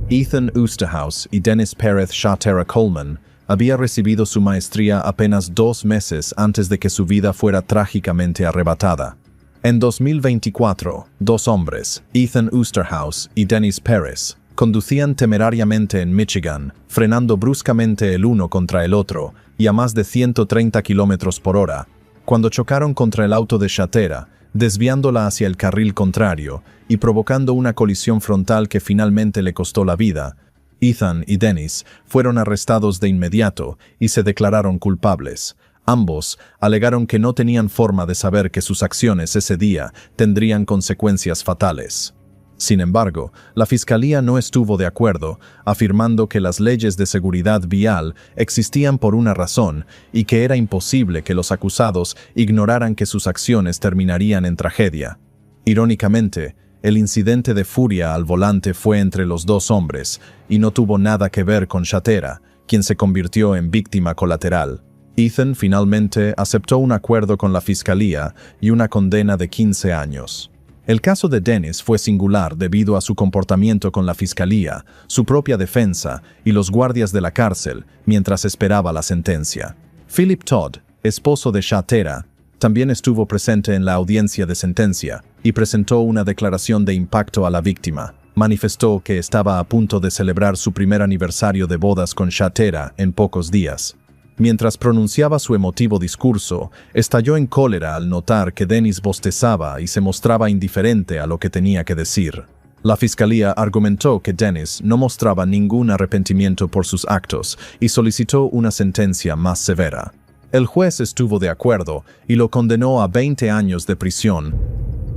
Ethan Oosterhuis y Dennis Perez Shatera Coleman había recibido su maestría apenas 2 meses antes de que su vida fuera trágicamente arrebatada. En 2024, 2 hombres, Ethan Oosterhuis y Dennis Perez, conducían temerariamente en Michigan, frenando bruscamente el uno contra el otro y a más de 130 km por hora, cuando chocaron contra el auto de Shatera, desviándola hacia el carril contrario y provocando una colisión frontal que finalmente le costó la vida. Ethan y Dennis fueron arrestados de inmediato y se declararon culpables. Ambos alegaron que no tenían forma de saber que sus acciones ese día tendrían consecuencias fatales. Sin embargo, la fiscalía no estuvo de acuerdo, afirmando que las leyes de seguridad vial existían por una razón y que era imposible que los acusados ignoraran que sus acciones terminarían en tragedia. Irónicamente, el incidente de furia al volante fue entre los 2 hombres y no tuvo nada que ver con Shatera, quien se convirtió en víctima colateral. Ethan finalmente aceptó un acuerdo con la fiscalía y una condena de 15 años. El caso de Dennis fue singular debido a su comportamiento con la fiscalía, su propia defensa y los guardias de la cárcel mientras esperaba la sentencia. Philip Todd, esposo de Shatera, también estuvo presente en la audiencia de sentencia y presentó una declaración de impacto a la víctima. Manifestó que estaba a punto de celebrar su primer aniversario de bodas con Shatera en pocos días. Mientras pronunciaba su emotivo discurso, estalló en cólera al notar que Dennis bostezaba y se mostraba indiferente a lo que tenía que decir. La fiscalía argumentó que Dennis no mostraba ningún arrepentimiento por sus actos y solicitó una sentencia más severa. El juez estuvo de acuerdo y lo condenó a 20 años de prisión.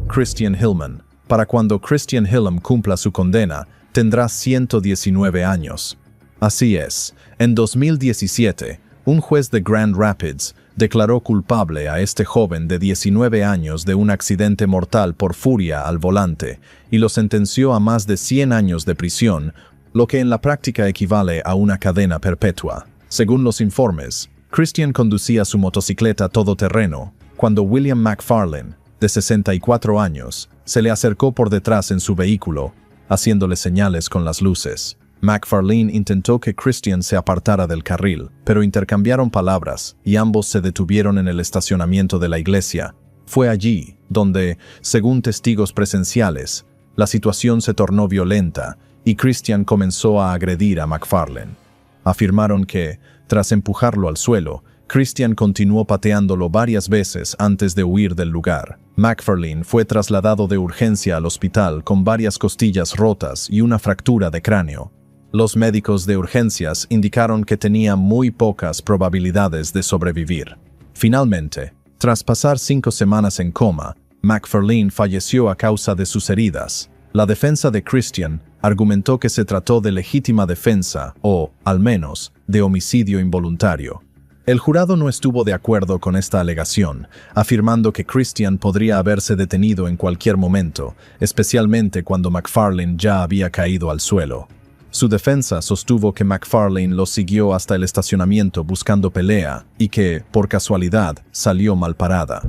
Christian Hillman. Para cuando Christian Hillam cumpla su condena, tendrá 119 años. Así es, en 2017, un juez de Grand Rapids declaró culpable a este joven de 19 años de un accidente mortal por furia al volante y lo sentenció a más de 100 años de prisión, lo que en la práctica equivale a una cadena perpetua. Según los informes, Christian conducía su motocicleta todoterreno cuando William McFarlane, de 64 años, se le acercó por detrás en su vehículo, haciéndole señales con las luces. McFarlane intentó que Christian se apartara del carril, pero intercambiaron palabras y ambos se detuvieron en el estacionamiento de la iglesia. Fue allí donde, según testigos presenciales, la situación se tornó violenta y Christian comenzó a agredir a McFarlane. Afirmaron que, tras empujarlo al suelo, Christian continuó pateándolo varias veces antes de huir del lugar. McFarlane fue trasladado de urgencia al hospital con varias costillas rotas y una fractura de cráneo. Los médicos de urgencias indicaron que tenía muy pocas probabilidades de sobrevivir. Finalmente, tras pasar 5 semanas en coma, McFarlane falleció a causa de sus heridas. La defensa de Christian argumentó que se trató de legítima defensa o, al menos, de homicidio involuntario. El jurado no estuvo de acuerdo con esta alegación, afirmando que Christian podría haberse detenido en cualquier momento, especialmente cuando McFarlane ya había caído al suelo. Su defensa sostuvo que McFarlane lo siguió hasta el estacionamiento buscando pelea y que, por casualidad, salió mal parada.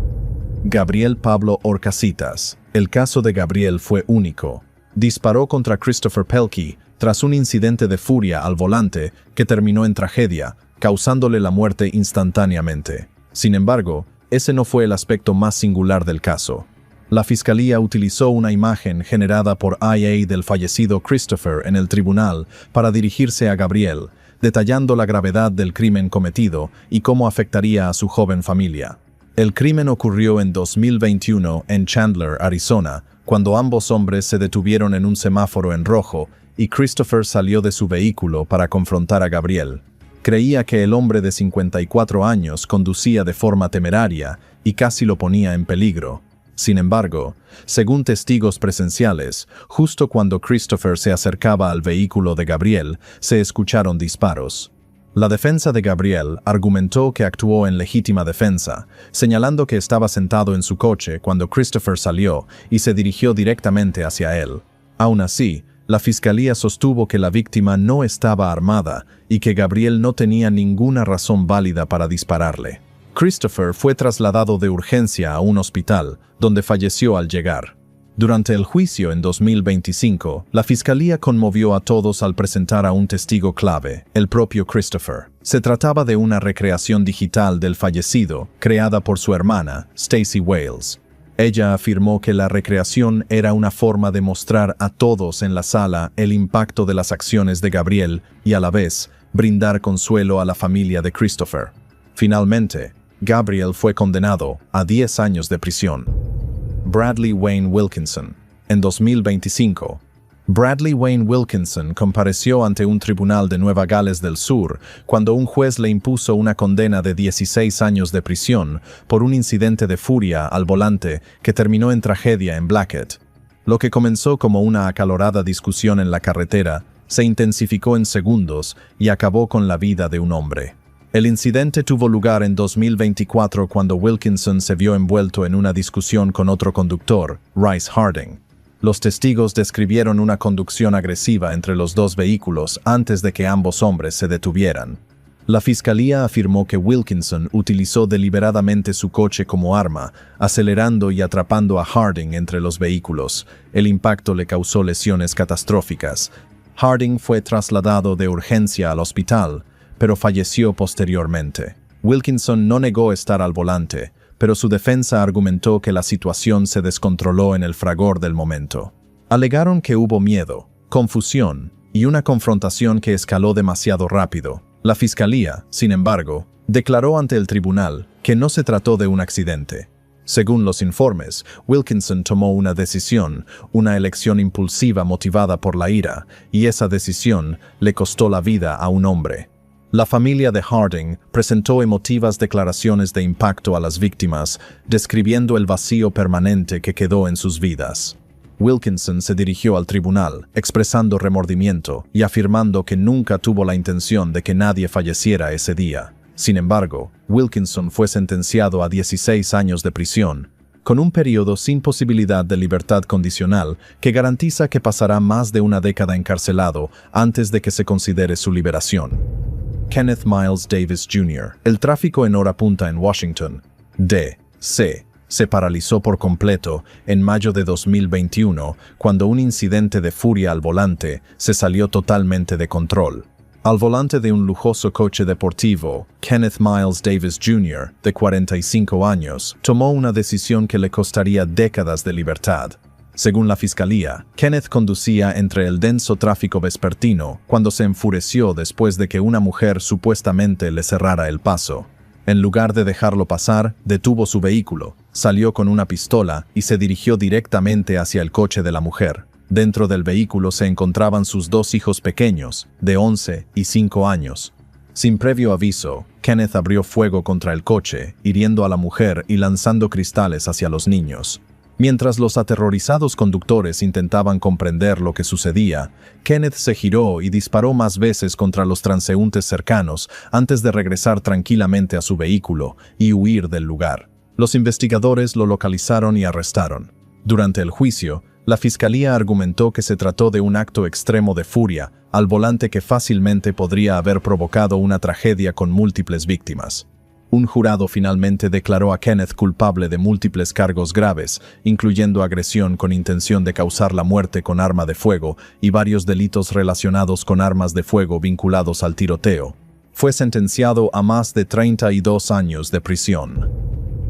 Gabriel Pablo Horcasitas. El caso de Gabriel fue único. Disparó contra Christopher Pelkey tras un incidente de furia al volante que terminó en tragedia, causándole la muerte instantáneamente. Sin embargo, ese no fue el aspecto más singular del caso. La fiscalía utilizó una imagen generada por IA del fallecido Christopher en el tribunal para dirigirse a Gabriel, detallando la gravedad del crimen cometido y cómo afectaría a su joven familia. El crimen ocurrió en 2021 en Chandler, Arizona, cuando ambos hombres se detuvieron en un semáforo en rojo y Christopher salió de su vehículo para confrontar a Gabriel. Creía que el hombre de 54 años conducía de forma temeraria y casi lo ponía en peligro. Sin embargo, según testigos presenciales, justo cuando Christopher se acercaba al vehículo de Gabriel, se escucharon disparos. La defensa de Gabriel argumentó que actuó en legítima defensa, señalando que estaba sentado en su coche cuando Christopher salió y se dirigió directamente hacia él. Aún así, la fiscalía sostuvo que la víctima no estaba armada y que Gabriel no tenía ninguna razón válida para dispararle. Christopher fue trasladado de urgencia a un hospital, donde falleció al llegar. Durante el juicio en 2025, la fiscalía conmovió a todos al presentar a un testigo clave, el propio Christopher. Se trataba de una recreación digital del fallecido, creada por su hermana, Stacey Wales. Ella afirmó que la recreación era una forma de mostrar a todos en la sala el impacto de las acciones de Gabriel y a la vez brindar consuelo a la familia de Christopher. Finalmente, Gabriel fue condenado a 10 años de prisión. Bradley Wayne Wilkinson. En 2025, Bradley Wayne Wilkinson compareció ante un tribunal de Nueva Gales del Sur cuando un juez le impuso una condena de 16 años de prisión por un incidente de furia al volante que terminó en tragedia en Blackett. Lo que comenzó como una acalorada discusión en la carretera se intensificó en segundos y acabó con la vida de un hombre. El incidente tuvo lugar en 2024 cuando Wilkinson se vio envuelto en una discusión con otro conductor, Rice Harding. Los testigos describieron una conducción agresiva entre los dos vehículos antes de que ambos hombres se detuvieran. La fiscalía afirmó que Wilkinson utilizó deliberadamente su coche como arma, acelerando y atrapando a Harding entre los vehículos. El impacto le causó lesiones catastróficas. Harding fue trasladado de urgencia al hospital, pero falleció posteriormente. Wilkinson no negó estar al volante, pero su defensa argumentó que la situación se descontroló en el fragor del momento. Alegaron que hubo miedo, confusión y una confrontación que escaló demasiado rápido. La fiscalía, sin embargo, declaró ante el tribunal que no se trató de un accidente. Según los informes, Wilkinson tomó una decisión, una elección impulsiva motivada por la ira, y esa decisión le costó la vida a un hombre. La familia de Harding presentó emotivas declaraciones de impacto a las víctimas, describiendo el vacío permanente que quedó en sus vidas. Wilkinson se dirigió al tribunal, expresando remordimiento y afirmando que nunca tuvo la intención de que nadie falleciera ese día. Sin embargo, Wilkinson fue sentenciado a 16 años de prisión, con un periodo sin posibilidad de libertad condicional que garantiza que pasará más de una década encarcelado antes de que se considere su liberación. Kenneth Miles Davis Jr. El tráfico en hora punta en Washington, D.C., se paralizó por completo en mayo de 2021 cuando un incidente de furia al volante se salió totalmente de control. Al volante de un lujoso coche deportivo, Kenneth Miles Davis Jr., de 45 años, tomó una decisión que le costaría décadas de libertad. Según la fiscalía, Kenneth conducía entre el denso tráfico vespertino cuando se enfureció después de que una mujer supuestamente le cerrara el paso. En lugar de dejarlo pasar, detuvo su vehículo, salió con una pistola y se dirigió directamente hacia el coche de la mujer. Dentro del vehículo se encontraban sus 2 hijos pequeños, de 11 y 5 años. Sin previo aviso, Kenneth abrió fuego contra el coche, hiriendo a la mujer y lanzando cristales hacia los niños. Mientras los aterrorizados conductores intentaban comprender lo que sucedía, Kenneth se giró y disparó más veces contra los transeúntes cercanos antes de regresar tranquilamente a su vehículo y huir del lugar. Los investigadores lo localizaron y arrestaron. Durante el juicio, la fiscalía argumentó que se trató de un acto extremo de furia al volante que fácilmente podría haber provocado una tragedia con múltiples víctimas. Un jurado finalmente declaró a Kenneth culpable de múltiples cargos graves, incluyendo agresión con intención de causar la muerte con arma de fuego y varios delitos relacionados con armas de fuego vinculados al tiroteo. Fue sentenciado a más de 32 años de prisión.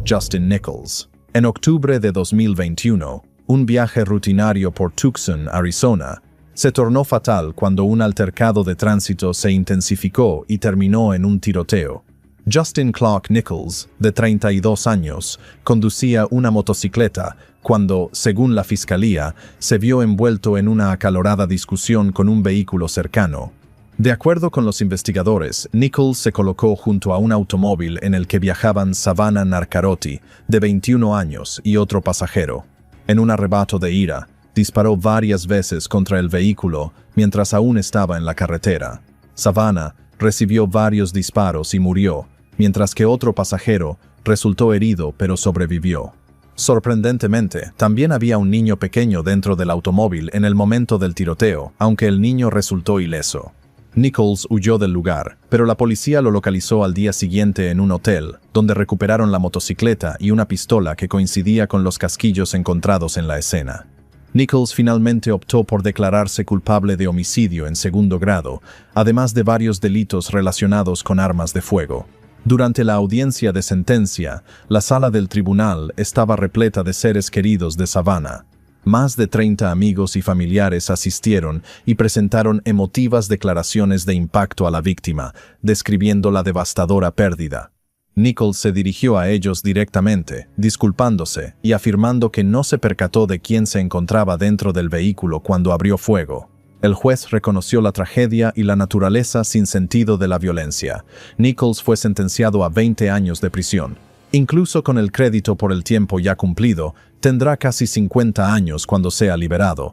Justin Nichols. En octubre de 2021, un viaje rutinario por Tucson, Arizona, se tornó fatal cuando un altercado de tránsito se intensificó y terminó en un tiroteo. Justin Clark Nichols, de 32 años, conducía una motocicleta cuando, según la fiscalía, se vio envuelto en una acalorada discusión con un vehículo cercano. De acuerdo con los investigadores, Nichols se colocó junto a un automóvil en el que viajaban Savannah Narcarotti, de 21 años, y otro pasajero. En un arrebato de ira, disparó varias veces contra el vehículo mientras aún estaba en la carretera. Savannah recibió varios disparos y murió, mientras que otro pasajero resultó herido pero sobrevivió. Sorprendentemente, también había un niño pequeño dentro del automóvil en el momento del tiroteo, aunque el niño resultó ileso. Nichols huyó del lugar, pero la policía lo localizó al día siguiente en un hotel, donde recuperaron la motocicleta y una pistola que coincidía con los casquillos encontrados en la escena. Nichols finalmente optó por declararse culpable de homicidio en segundo grado, además de varios delitos relacionados con armas de fuego. Durante la audiencia de sentencia, la sala del tribunal estaba repleta de seres queridos de Savannah. Más de 30 amigos y familiares asistieron y presentaron emotivas declaraciones de impacto a la víctima, describiendo la devastadora pérdida. Nichols se dirigió a ellos directamente, disculpándose y afirmando que no se percató de quién se encontraba dentro del vehículo cuando abrió fuego. El juez reconoció la tragedia y la naturaleza sin sentido de la violencia. Nichols fue sentenciado a 20 años de prisión. Incluso con el crédito por el tiempo ya cumplido, tendrá casi 50 años cuando sea liberado.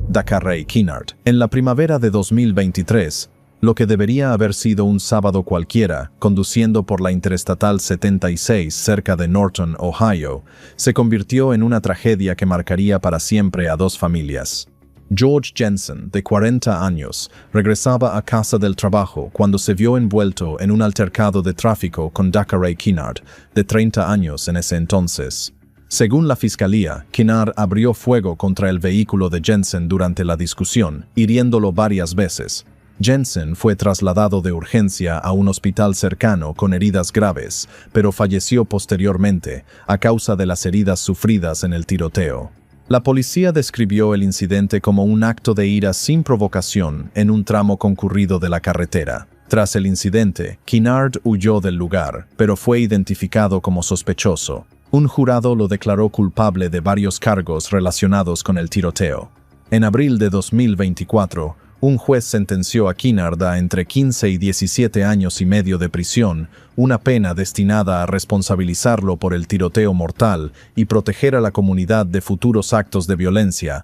Dakarey Kennard. En la primavera de 2023, lo que debería haber sido un sábado cualquiera, conduciendo por la Interestatal 76 cerca de Norton, Ohio, se convirtió en una tragedia que marcaría para siempre a 2 familias. George Jensen, de 40 años, regresaba a casa del trabajo cuando se vio envuelto en un altercado de tráfico con Dakarey Kennard, de 30 años en ese entonces. Según la fiscalía, Kennard abrió fuego contra el vehículo de Jensen durante la discusión, hiriéndolo varias veces. Jensen fue trasladado de urgencia a un hospital cercano con heridas graves, pero falleció posteriormente a causa de las heridas sufridas en el tiroteo. La policía describió el incidente como un acto de ira sin provocación en un tramo concurrido de la carretera. Tras el incidente, Kennard huyó del lugar, pero fue identificado como sospechoso. Un jurado lo declaró culpable de varios cargos relacionados con el tiroteo. En abril de 2024, un juez sentenció a Kennard a entre 15 y 17 años y medio de prisión, una pena destinada a responsabilizarlo por el tiroteo mortal y proteger a la comunidad de futuros actos de violencia,